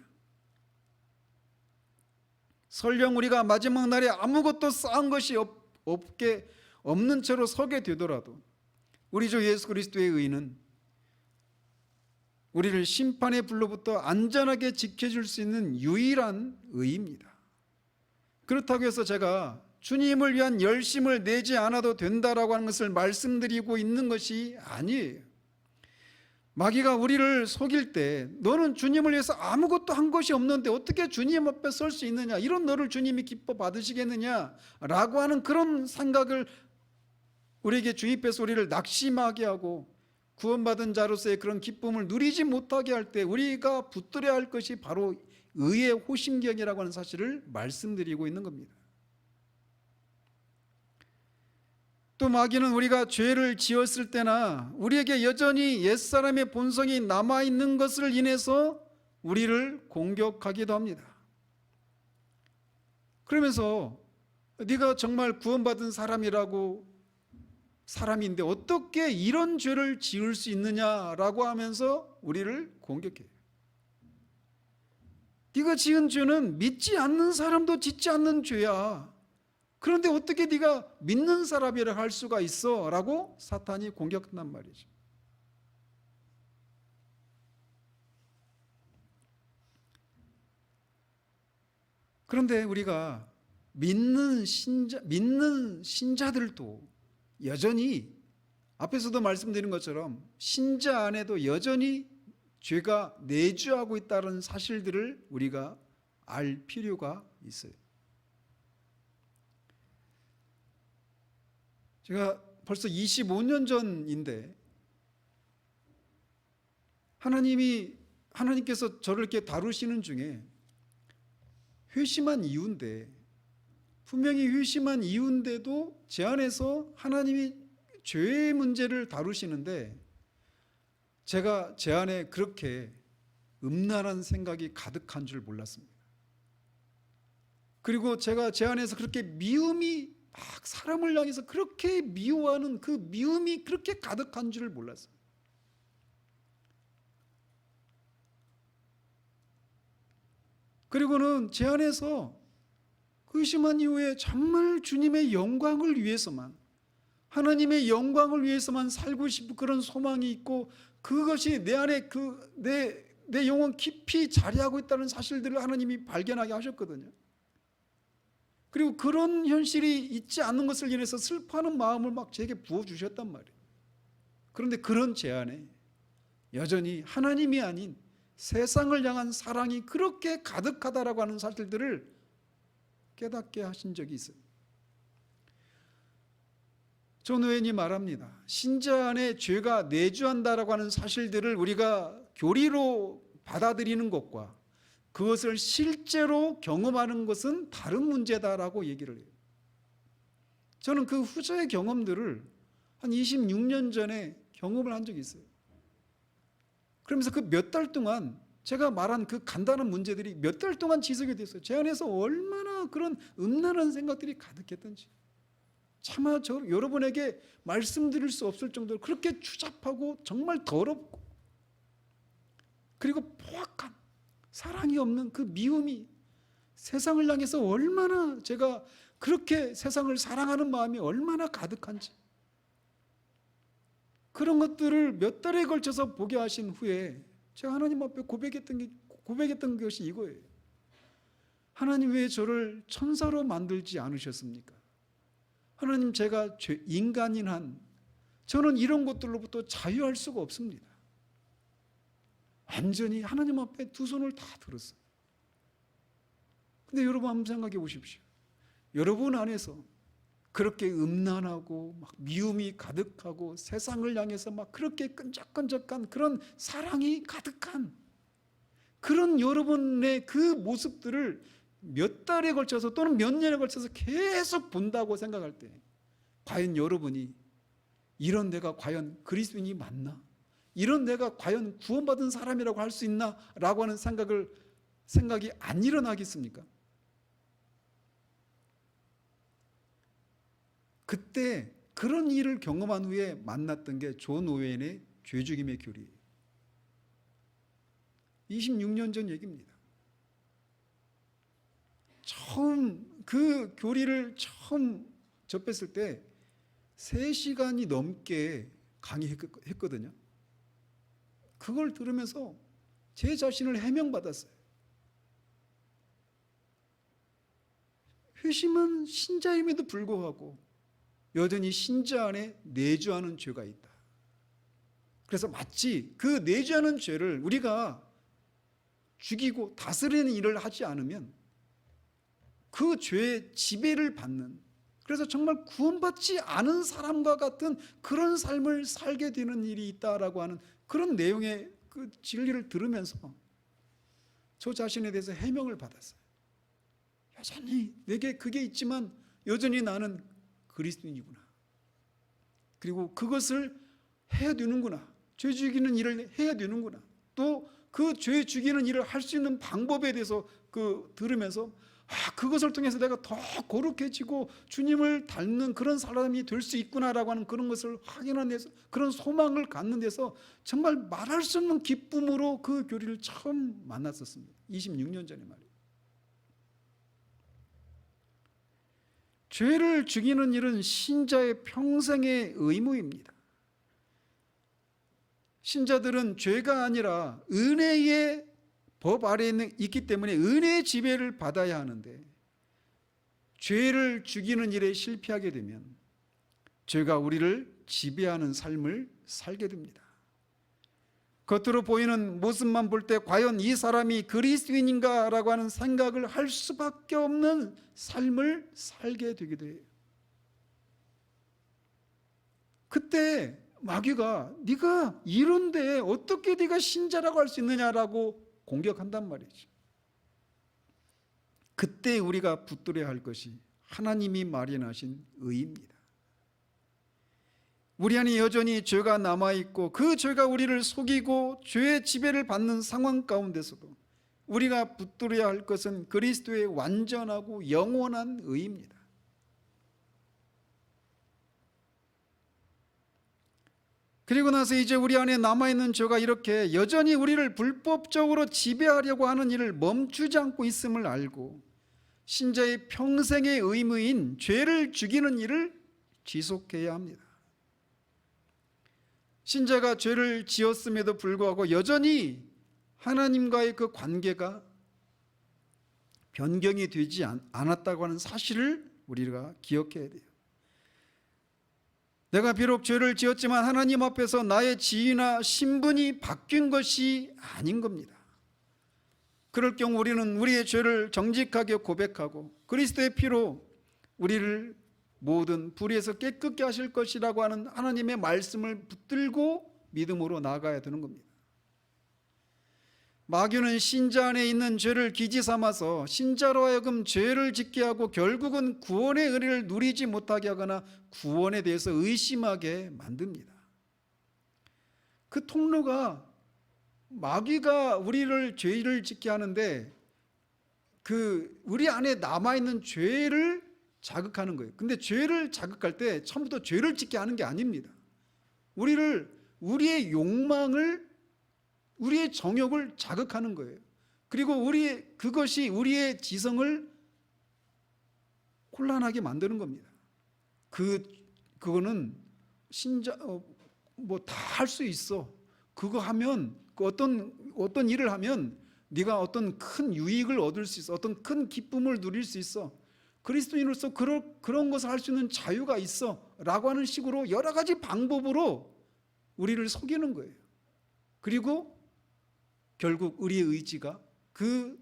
설령 우리가 마지막 날에 아무것도 쌓은 것이 없는 채로 서게 되더라도 우리 주 예수 그리스도의 의는 우리를 심판의 불로부터 안전하게 지켜줄 수 있는 유일한 의입니다. 그렇다고 해서 제가 주님을 위한 열심을 내지 않아도 된다라고 하는 것을 말씀드리고 있는 것이 아니에요. 마귀가 우리를 속일 때 너는 주님을 위해서 아무것도 한 것이 없는데 어떻게 주님 앞에 설 수 있느냐, 이런 너를 주님이 기뻐 받으시겠느냐라고 하는 그런 생각을 우리에게 주입해서 우리를 낙심하게 하고 구원받은 자로서의 그런 기쁨을 누리지 못하게 할 때 우리가 붙들어야 할 것이 바로 의의 호심경이라고 하는 사실을 말씀드리고 있는 겁니다. 또 마귀는 우리가 죄를 지었을 때나 우리에게 여전히 옛사람의 본성이 남아있는 것을 인해서 우리를 공격하기도 합니다. 그러면서 네가 정말 구원받은 사람인데 어떻게 이런 죄를 지을 수 있느냐라고 하면서 우리를 공격해요. 네가 지은 죄는 믿지 않는 사람도 짓지 않는 죄야. 그런데 어떻게 네가 믿는 사람이라 할 수가 있어? 라고 사탄이 공격한단 말이죠. 그런데 우리가 믿는 신자들도 여전히 앞에서도 말씀드린 것처럼 신자 안에도 여전히 죄가 내주하고 있다는 사실들을 우리가 알 필요가 있어요. 제가 벌써 25년 전인데 하나님께서 저를 이렇게 다루시는 중에 회심한 이유인데, 분명히 회심한 이유인데도 제 안에서 하나님이 죄의 문제를 다루시는데 제가 제 안에 그렇게 음란한 생각이 가득한 줄 몰랐습니다. 그리고 제가 제 안에서 그렇게 미움이 막 사람을 향해서 그렇게 미워하는 그 미움이 그렇게 가득한 줄을 몰랐어요. 그리고는 제 안에서 의심한 이후에 정말 주님의 영광을 위해서만, 하나님의 영광을 위해서만 살고 싶은 그런 소망이 있고, 그것이 내 안에 내 영혼 깊이 자리하고 있다는 사실들을 하나님이 발견하게 하셨거든요. 그리고 그런 현실이 있지 않는 것을 인해서 슬퍼하는 마음을 막 제게 부어주셨단 말이에요. 그런데 그런 제 안에 여전히 하나님이 아닌 세상을 향한 사랑이 그렇게 가득하다라고 하는 사실들을 깨닫게 하신 적이 있어요. 존 오웬이 말합니다. 신자 안에 죄가 내주한다라고 하는 사실들을 우리가 교리로 받아들이는 것과 그것을 실제로 경험하는 것은 다른 문제다라고 얘기를 해요. 저는 그 후자의 경험들을 한 26년 전에 경험을 한 적이 있어요. 그러면서 그 몇 달 동안 제가 말한 그 간단한 문제들이 몇 달 동안 지속이 됐어요. 제 안에서 얼마나 그런 음란한 생각들이 가득했던지 차마 여러분에게 말씀드릴 수 없을 정도로 그렇게 추잡하고 정말 더럽고 그리고 포악한 사랑이 없는 그 미움이 세상을 향해서 얼마나, 제가 그렇게 세상을 사랑하는 마음이 얼마나 가득한지, 그런 것들을 몇 달에 걸쳐서 보게 하신 후에 제가 하나님 앞에 고백했던 것이 이거예요. 하나님, 왜 저를 천사로 만들지 않으셨습니까? 하나님, 제가 인간인 한 저는 이런 것들로부터 자유할 수가 없습니다. 완전히 하나님 앞에 두 손을 다 들었어요. 근데 여러분 한번 생각해 보십시오. 여러분 안에서 그렇게 음란하고 막 미움이 가득하고 세상을 향해서 막 그렇게 끈적끈적한 그런 사랑이 가득한 그런 여러분의 그 모습들을 몇 달에 걸쳐서 또는 몇 년에 걸쳐서 계속 본다고 생각할 때 과연 여러분이 이런 내가 과연 그리스도인이 맞나? 이런 내가 과연 구원받은 사람이라고 할 수 있나? 라고 하는 생각이 안 일어나겠습니까? 그때 그런 일을 경험한 후에 만났던 게 존 오웬의 죄죽임의 교리예요. 26년 전 얘기입니다. 그 교리를 처음 접했을 때 3시간이 넘게 강의했거든요. 그걸 들으면서 제 자신을 해명받았어요. 회심은 신자임에도 불구하고 여전히 신자 안에 내주하는 죄가 있다. 그래서 마치 그 내주하는 죄를 우리가 죽이고 다스리는 일을 하지 않으면 그 죄의 지배를 받는, 그래서 정말 구원받지 않은 사람과 같은 그런 삶을 살게 되는 일이 있다라고 하는 그런 내용의 그 진리를 들으면서 저 자신에 대해서 해명을 받았어요. 여전히 내게 그게 있지만 여전히 나는 그리스도인이구나. 그리고 그것을 해야 되는구나. 죄 죽이는 일을 해야 되는구나. 또 그 죄 죽이는 일을 할 수 있는 방법에 대해서 들으면서 그것을 통해서 내가 더 거룩해지고 주님을 닮는 그런 사람이 될 수 있구나라고 하는 그런 것을 확인한 데서, 그런 소망을 갖는 데서 정말 말할 수 없는 기쁨으로 그 교리를 처음 만났었습니다. 26년 전에 말이에요. 죄를 죽이는 일은 신자의 평생의 의무입니다. 신자들은 죄가 아니라 은혜의 법 아래에 있기 때문에 은혜의 지배를 받아야 하는데, 죄를 죽이는 일에 실패하게 되면 죄가 우리를 지배하는 삶을 살게 됩니다. 겉으로 보이는 모습만 볼 때 과연 이 사람이 그리스도인인가 라고 하는 생각을 할 수밖에 없는 삶을 살게 되게 돼요. 그때 마귀가 네가 이런데 어떻게 네가 신자라고 할 수 있느냐라고 공격한단 말이죠. 그때 우리가 붙들어야 할 것이 하나님이 마련하신 의입니다. 우리 안에 여전히 죄가 남아있고 그 죄가 우리를 속이고 죄의 지배를 받는 상황 가운데서도 우리가 붙들어야 할 것은 그리스도의 완전하고 영원한 의입니다. 그리고 나서 이제 우리 안에 남아있는 죄가 이렇게 여전히 우리를 불법적으로 지배하려고 하는 일을 멈추지 않고 있음을 알고 신자의 평생의 의무인 죄를 죽이는 일을 지속해야 합니다. 신자가 죄를 지었음에도 불구하고 여전히 하나님과의 그 관계가 변경이 되지 않았다고 하는 사실을 우리가 기억해야 돼요. 내가 비록 죄를 지었지만 하나님 앞에서 나의 지위나 신분이 바뀐 것이 아닌 겁니다. 그럴 경우 우리는 우리의 죄를 정직하게 고백하고 그리스도의 피로 우리를 모든 불의에서 깨끗게 하실 것이라고 하는 하나님의 말씀을 붙들고 믿음으로 나아가야 되는 겁니다. 마귀는 신자 안에 있는 죄를 기지 삼아서 신자로 하여금 죄를 짓게 하고 결국은 구원의 은혜를 누리지 못하게 하거나 구원에 대해서 의심하게 만듭니다. 그 통로가 마귀가 우리를 죄를 짓게 하는데 우리 안에 남아있는 죄를 자극하는 거예요. 근데 죄를 자극할 때 처음부터 죄를 짓게 하는 게 아닙니다. 우리의 욕망을, 우리의 정욕을 자극하는 거예요. 그리고 그것이 우리의 지성을 혼란하게 만드는 겁니다. 그거는 신자 다 할 수 있어. 그거 하면 어떤 일을 하면 네가 어떤 큰 유익을 얻을 수 있어. 어떤 큰 기쁨을 누릴 수 있어. 그리스도인으로서 그런 것을 할 수 있는 자유가 있어 라고 하는 식으로 여러 가지 방법으로 우리를 속이는 거예요. 그리고 결국 우리의 의지가 그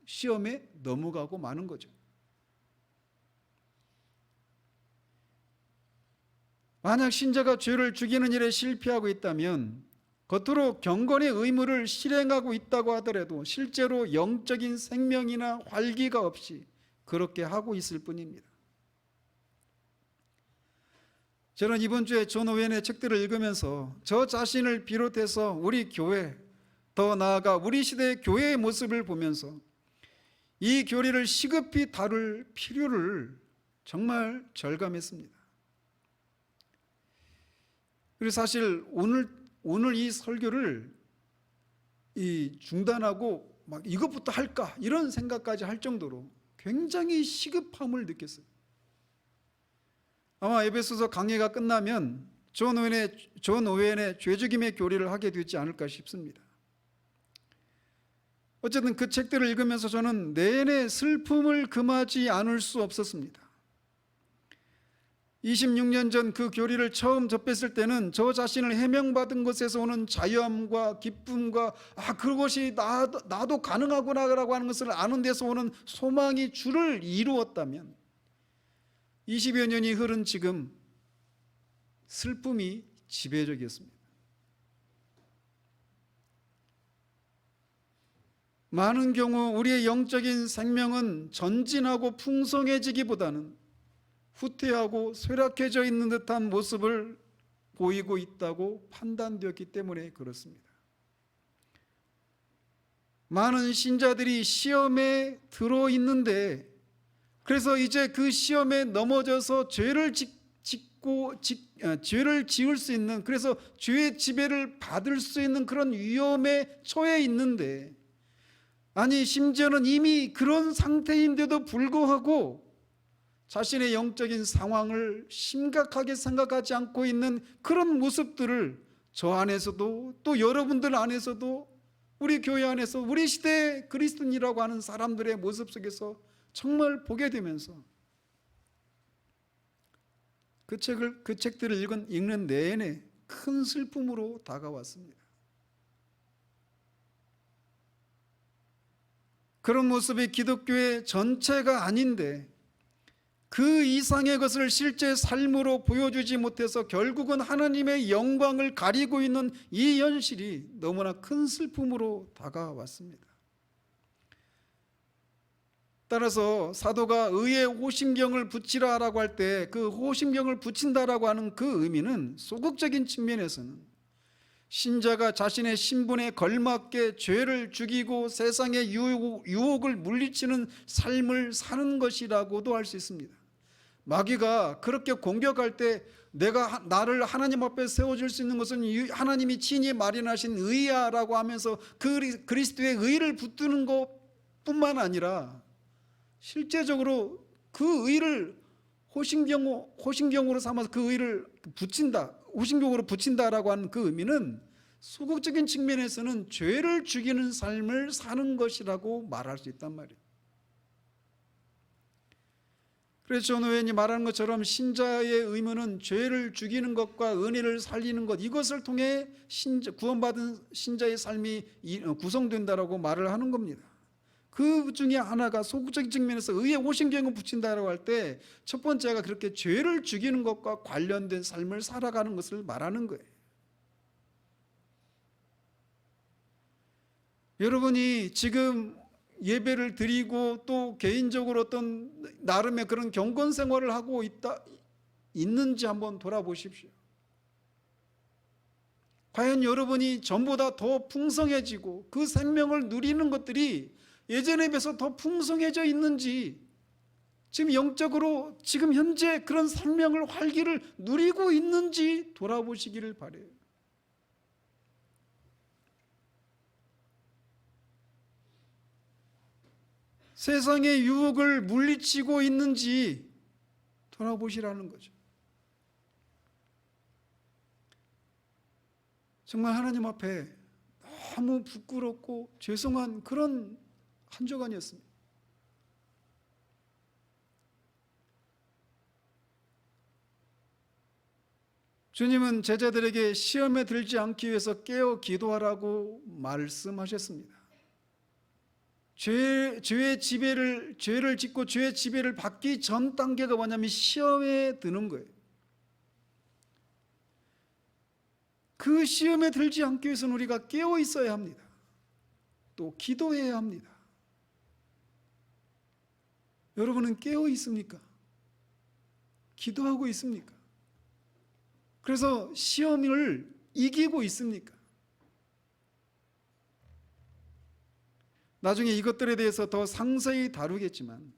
시험에 넘어가고 마는 거죠. 만약 신자가 죄를 죽이는 일에 실패하고 있다면 겉으로 경건의 의무를 실행하고 있다고 하더라도 실제로 영적인 생명이나 활기가 없이 그렇게 하고 있을 뿐입니다. 저는 이번 주에 존 오웬의 책들을 읽으면서 저 자신을 비롯해서 우리 교회, 더 나아가 우리 시대의 교회의 모습을 보면서 이 교리를 시급히 다룰 필요를 정말 절감했습니다. 그리고 사실 오늘 이 설교를 중단하고 막 이것부터 할까 이런 생각까지 할 정도로 굉장히 시급함을 느꼈어요. 아마 에베소서 강해가 끝나면 존 오웬의 죄죽임의 교리를 하게 되지 않을까 싶습니다. 어쨌든 그 책들을 읽으면서 저는 내내 슬픔을 금하지 않을 수 없었습니다. 26년 전 그 교리를 처음 접했을 때는 저 자신을 해명받은 것에서 오는 자유함과 기쁨과 그것이 나도 가능하구나라고 하는 것을 아는 데서 오는 소망이 주를 이루었다면 20여 년이 흐른 지금 슬픔이 지배적이었습니다. 많은 경우 우리의 영적인 생명은 전진하고 풍성해지기보다는 후퇴하고 쇠락해져 있는 듯한 모습을 보이고 있다고 판단되었기 때문에 그렇습니다. 많은 신자들이 시험에 들어있는데 그래서 이제 그 시험에 넘어져서 죄를 지을 수 있는, 그래서 죄의 지배를 받을 수 있는 그런 위험에 처해 있는데, 아니 심지어는 이미 그런 상태인데도 불구하고 자신의 영적인 상황을 심각하게 생각하지 않고 있는 그런 모습들을 저 안에서도 또 여러분들 안에서도 우리 교회 안에서 우리 시대의 그리스도인이라고 하는 사람들의 모습 속에서 정말 보게 되면서 그 책들을 읽는 내내 큰 슬픔으로 다가왔습니다. 그런 모습이 기독교의 전체가 아닌데 그 이상의 것을 실제 삶으로 보여주지 못해서 결국은 하나님의 영광을 가리고 있는 이 현실이 너무나 큰 슬픔으로 다가왔습니다. 따라서 사도가 의에 호심경을 붙이라라고 할 때 그 호심경을 붙인다라고 하는 그 의미는 소극적인 측면에서는 신자가 자신의 신분에 걸맞게 죄를 죽이고 세상의 유혹을 물리치는 삶을 사는 것이라고도 할 수 있습니다. 마귀가 그렇게 공격할 때 나를 하나님 앞에 세워줄 수 있는 것은 하나님이 친히 마련하신 의야라고 하면서 그리스도의 의를 붙드는 것뿐만 아니라 실제적으로 그 의를 호심경으로 삼아서 그 의를 붙인다, 호심경으로 붙인다라고 하는 그 의미는 소극적인 측면에서는 죄를 죽이는 삶을 사는 것이라고 말할 수 있단 말이에요. 그래서 존 오웬이 말하는 것처럼 신자의 의무는 죄를 죽이는 것과 은혜를 살리는 것, 이것을 통해 구원받은 신자의 삶이 구성된다라고 말을 하는 겁니다. 그 중에 하나가 소극적인 측면에서 의에 호심경을 붙인다라고 할 때 첫 번째가 그렇게 죄를 죽이는 것과 관련된 삶을 살아가는 것을 말하는 거예요. 여러분이 지금 예배를 드리고 또 개인적으로 어떤 나름의 그런 경건 생활을 하고 있는지 한번 돌아보십시오. 과연 여러분이 전보다 더 풍성해지고 그 생명을 누리는 것들이 예전에 비해서 더 풍성해져 있는지, 지금 영적으로 지금 현재 그런 생명을 활기를 누리고 있는지 돌아보시기를 바라요. 세상의 유혹을 물리치고 있는지 돌아보시라는 거죠. 정말 하나님 앞에 너무 부끄럽고 죄송한 그런 한 주간이었습니다. 주님은 제자들에게 시험에 들지 않기 위해서 깨어 기도하라고 말씀하셨습니다. 죄를 짓고 죄의 지배를 받기 전 단계가 뭐냐면 시험에 드는 거예요. 그 시험에 들지 않기 위해서는 우리가 깨어 있어야 합니다. 또 기도해야 합니다. 여러분은 깨어 있습니까? 기도하고 있습니까? 그래서 시험을 이기고 있습니까? 나중에 이것들에 대해서 더 상세히 다루겠지만,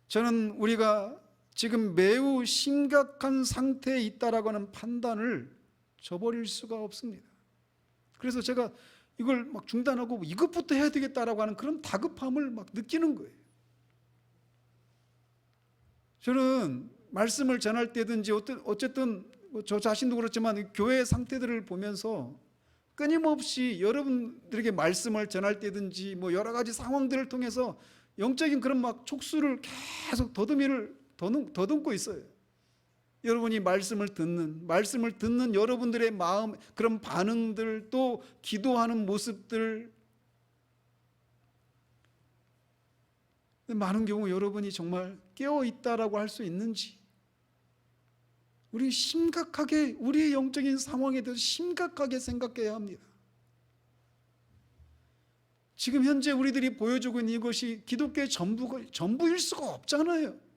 저는 우리가 지금 매우 심각한 상태에 있다라고 하는 판단을 저버릴 수가 없습니다. 그래서 제가 이걸 막 중단하고 이것부터 해야 되겠다라고 하는 그런 다급함을 막 느끼는 거예요. 저는 말씀을 전할 때든지 어쨌든 저 자신도 그렇지만 교회의 상태들을 보면서 끊임없이 여러분들에게 말씀을 전할 때든지 여러 가지 상황들을 통해서 영적인 그런 막 촉수를 계속 더듬고 있어요. 여러분이 말씀을 듣는 여러분들의 마음, 그런 반응들, 또 기도하는 모습들, 많은 경우 여러분이 정말 깨어 있다라고 할 수 있는지, 우리 심각하게 우리의 영적인 상황에 대해서 심각하게 생각해야 합니다. 지금 현재 우리들이 보여주고 있는 이것이 기독교의 전부일 수가 없잖아요.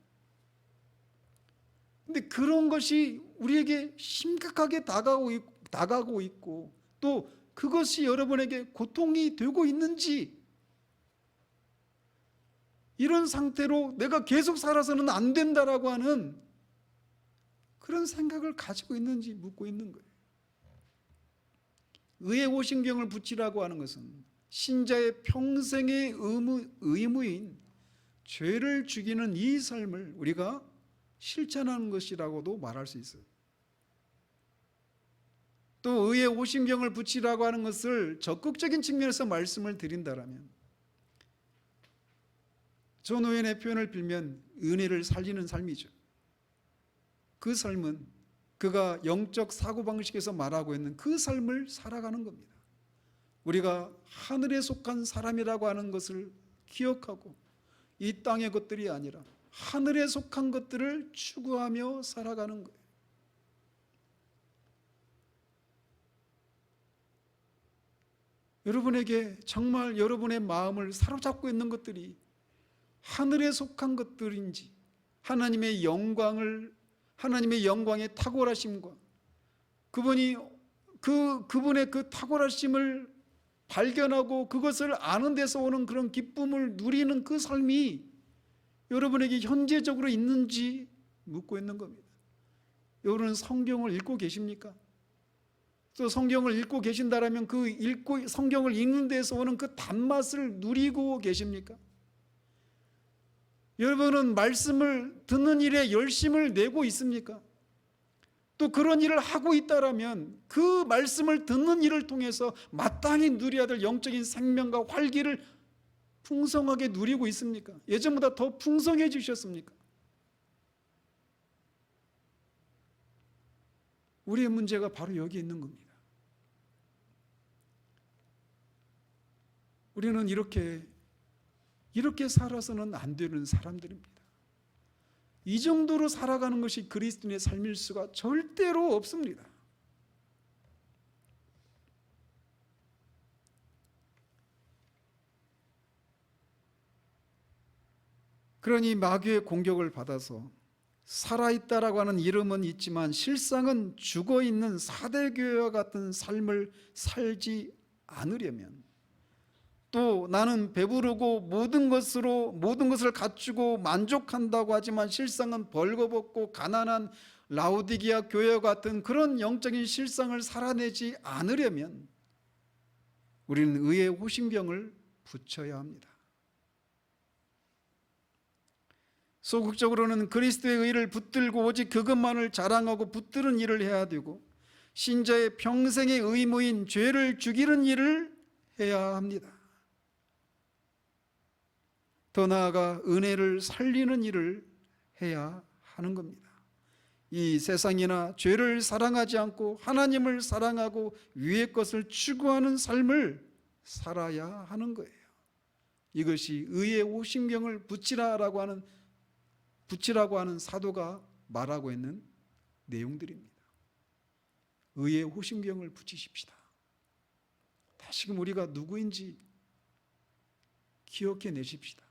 근데 그런 것이 우리에게 심각하게 다가오고 있고, 또 그것이 여러분에게 고통이 되고 있는지, 이런 상태로 내가 계속 살아서는 안 된다라고 하는 그런 생각을 가지고 있는지 묻고 있는 거예요. 의의 오신경을 붙이라고 하는 것은 신자의 평생의 의무인 죄를 죽이는 이 삶을 우리가 실천하는 것이라고도 말할 수 있어요. 또 의의 오신경을 붙이라고 하는 것을 적극적인 측면에서 말씀을 드린다라면, 존 오웬의 표현을 빌면 은혜를 살리는 삶이죠. 그 삶은 그가 영적 사고방식에서 말하고 있는 그 삶을 살아가는 겁니다. 우리가 하늘에 속한 사람이라고 하는 것을 기억하고 이 땅의 것들이 아니라 하늘에 속한 것들을 추구하며 살아가는 거예요. 여러분에게 정말 여러분의 마음을 사로잡고 있는 것들이 하늘에 속한 것들인지, 하나님의 영광의 탁월하심과 그분의 그 탁월하심을 발견하고 그것을 아는 데서 오는 그런 기쁨을 누리는 그 삶이 여러분에게 현재적으로 있는지 묻고 있는 겁니다. 여러분은 성경을 읽고 계십니까? 또 성경을 읽고 계신다라면 성경을 읽는 데서 오는 그 단맛을 누리고 계십니까? 여러분은 말씀을 듣는 일에 열심을 내고 있습니까? 또 그런 일을 하고 있다라면 그 말씀을 듣는 일을 통해서 마땅히 누려야 될 영적인 생명과 활기를 풍성하게 누리고 있습니까? 예전보다 더 풍성해지셨습니까? 우리의 문제가 바로 여기 있는 겁니다. 우리는 이렇게 살아서는 안 되는 사람들입니다. 이 정도로 살아가는 것이 그리스도인의 삶일 수가 절대로 없습니다. 그러니 마귀의 공격을 받아서 살아있다라고 하는 이름은 있지만 실상은 죽어있는 사대교회와 같은 삶을 살지 않으려면, 또 나는 배부르고 모든 것을 갖추고 만족한다고 하지만 실상은 벌거벗고 가난한 라오디게아 교회와 같은 그런 영적인 실상을 살아내지 않으려면 우리는 의의 호심경을 붙여야 합니다. 소극적으로는 그리스도의 의를 붙들고 오직 그것만을 자랑하고 붙드는 일을 해야 되고, 신자의 평생의 의무인 죄를 죽이는 일을 해야 합니다. 더 나아가 은혜를 살리는 일을 해야 하는 겁니다. 이 세상이나 죄를 사랑하지 않고 하나님을 사랑하고 위의 것을 추구하는 삶을 살아야 하는 거예요. 이것이 의의 오심경을 붙이라고 하는 사도가 말하고 있는 내용들입니다. 의의 호심경을 붙이십시다. 다시금 우리가 누구인지 기억해 내십시다.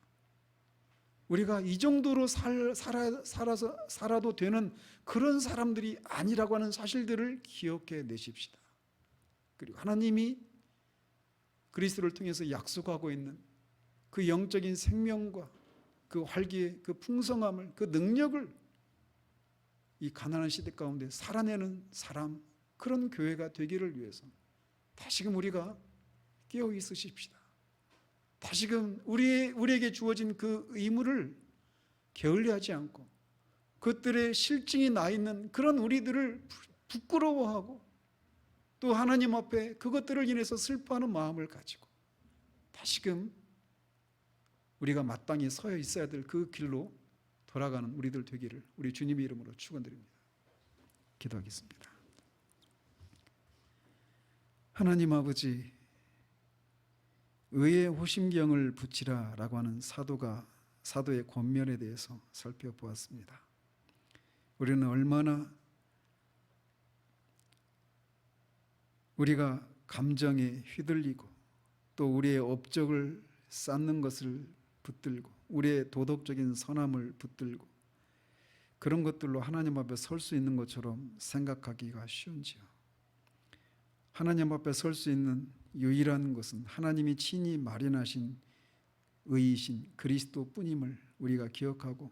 우리가 이 정도로 살아도 되는 그런 사람들이 아니라고 하는 사실들을 기억해 내십시다. 그리고 하나님이 그리스도를 통해서 약속하고 있는 그 영적인 생명과 그 활기의 그 풍성함을, 그 능력을 이 가난한 시대 가운데 살아내는 사람, 그런 교회가 되기를 위해서 다시금 우리가 깨어 있으십시다. 다시금 우리에게 주어진 그 의무를 게을리하지 않고 그것들의 실증이 나 있는 그런 우리들을 부끄러워하고 또 하나님 앞에 그것들을 인해서 슬퍼하는 마음을 가지고 다시금 우리가 마땅히 서 있어야 될 그 길로 돌아가는 우리들 되기를 우리 주님의 이름으로 축원드립니다. 기도하겠습니다. 하나님 아버지, 의의 호심경을 붙이라 라고 하는 사도의 권면에 대해서 살펴보았습니다. 우리는 얼마나 우리가 감정에 휘둘리고 또 우리의 업적을 쌓는 것을 붙들고 우리의 도덕적인 선함을 붙들고 그런 것들로 하나님 앞에 설 수 있는 것처럼 생각하기가 쉬운지요. 하나님 앞에 설 수 있는 유일한 것은 하나님이 친히 마련하신 의이신 그리스도뿐임을 우리가 기억하고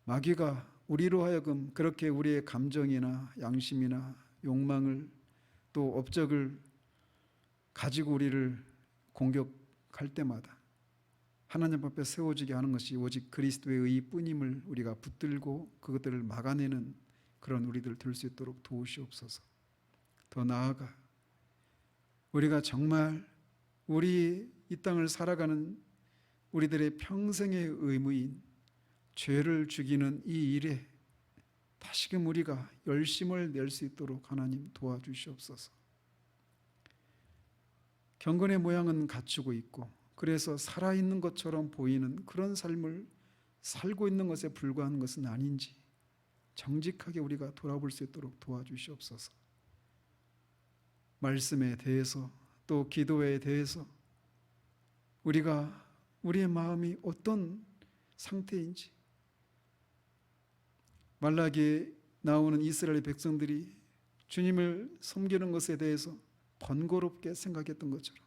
마귀가 우리로 하여금 그렇게 우리의 감정이나 양심이나 욕망을 또 업적을 가지고 우리를 공격할 때마다 하나님 앞에 세워지게 하는 것이 오직 그리스도의 의뿐임을 우리가 붙들고 그것들을 막아내는 그런 우리들 될 수 있도록 도우시옵소서. 더 나아가 우리가 정말 우리 이 땅을 살아가는 우리들의 평생의 의무인 죄를 죽이는 이 일에 다시금 우리가 열심을 낼 수 있도록 하나님 도와주시옵소서. 경건의 모양은 갖추고 있고 그래서 살아있는 것처럼 보이는 그런 삶을 살고 있는 것에 불과한 것은 아닌지 정직하게 우리가 돌아볼 수 있도록 도와주시옵소서. 말씀에 대해서 또 기도에 대해서 우리가 우리의 마음이 어떤 상태인지 말라기에 나오는 이스라엘 백성들이 주님을 섬기는 것에 대해서 번거롭게 생각했던 것처럼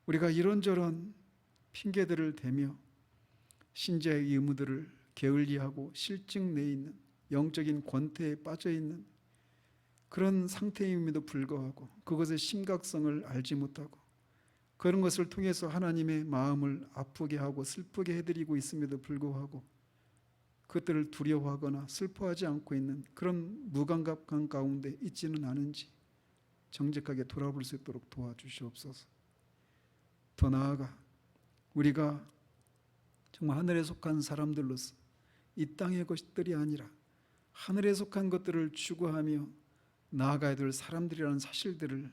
우리가 이런저런 핑계들을 대며 신자의 의무들을 게을리하고 실증 내에 있는 영적인 권태에 빠져 있는 그런 상태임에도 불구하고 그것의 심각성을 알지 못하고 그런 것을 통해서 하나님의 마음을 아프게 하고 슬프게 해드리고 있음에도 불구하고 그것들을 두려워하거나 슬퍼하지 않고 있는 그런 무감각한 가운데 있지는 않은지 정직하게 돌아볼 수 있도록 도와주시옵소서. 더 나아가 우리가 정말 하늘에 속한 사람들로서 이 땅의 것들이 아니라 하늘에 속한 것들을 추구하며 나아가야 될 사람들이라는 사실들을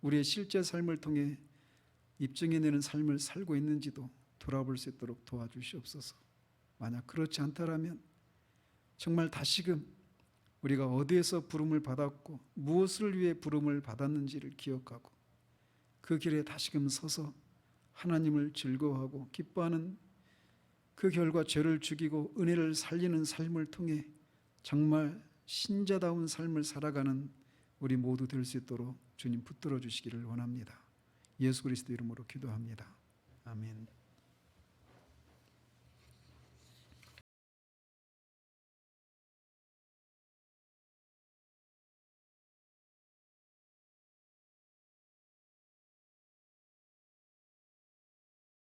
우리의 실제 삶을 통해 입증해내는 삶을 살고 있는지도 돌아볼 수 있도록 도와주시옵소서. 만약 그렇지 않다라면 정말 다시금 우리가 어디에서 부름을 받았고 무엇을 위해 부름을 받았는지를 기억하고 그 길에 다시금 서서 하나님을 즐거워하고 기뻐하는 그 결과 죄를 죽이고 은혜를 살리는 삶을 통해 정말 신자다운 삶을 살아가는 우리 모두 될 수 있도록 주님 붙들어 주시기를 원합니다. 예수 그리스도 이름으로 기도합니다. 아멘.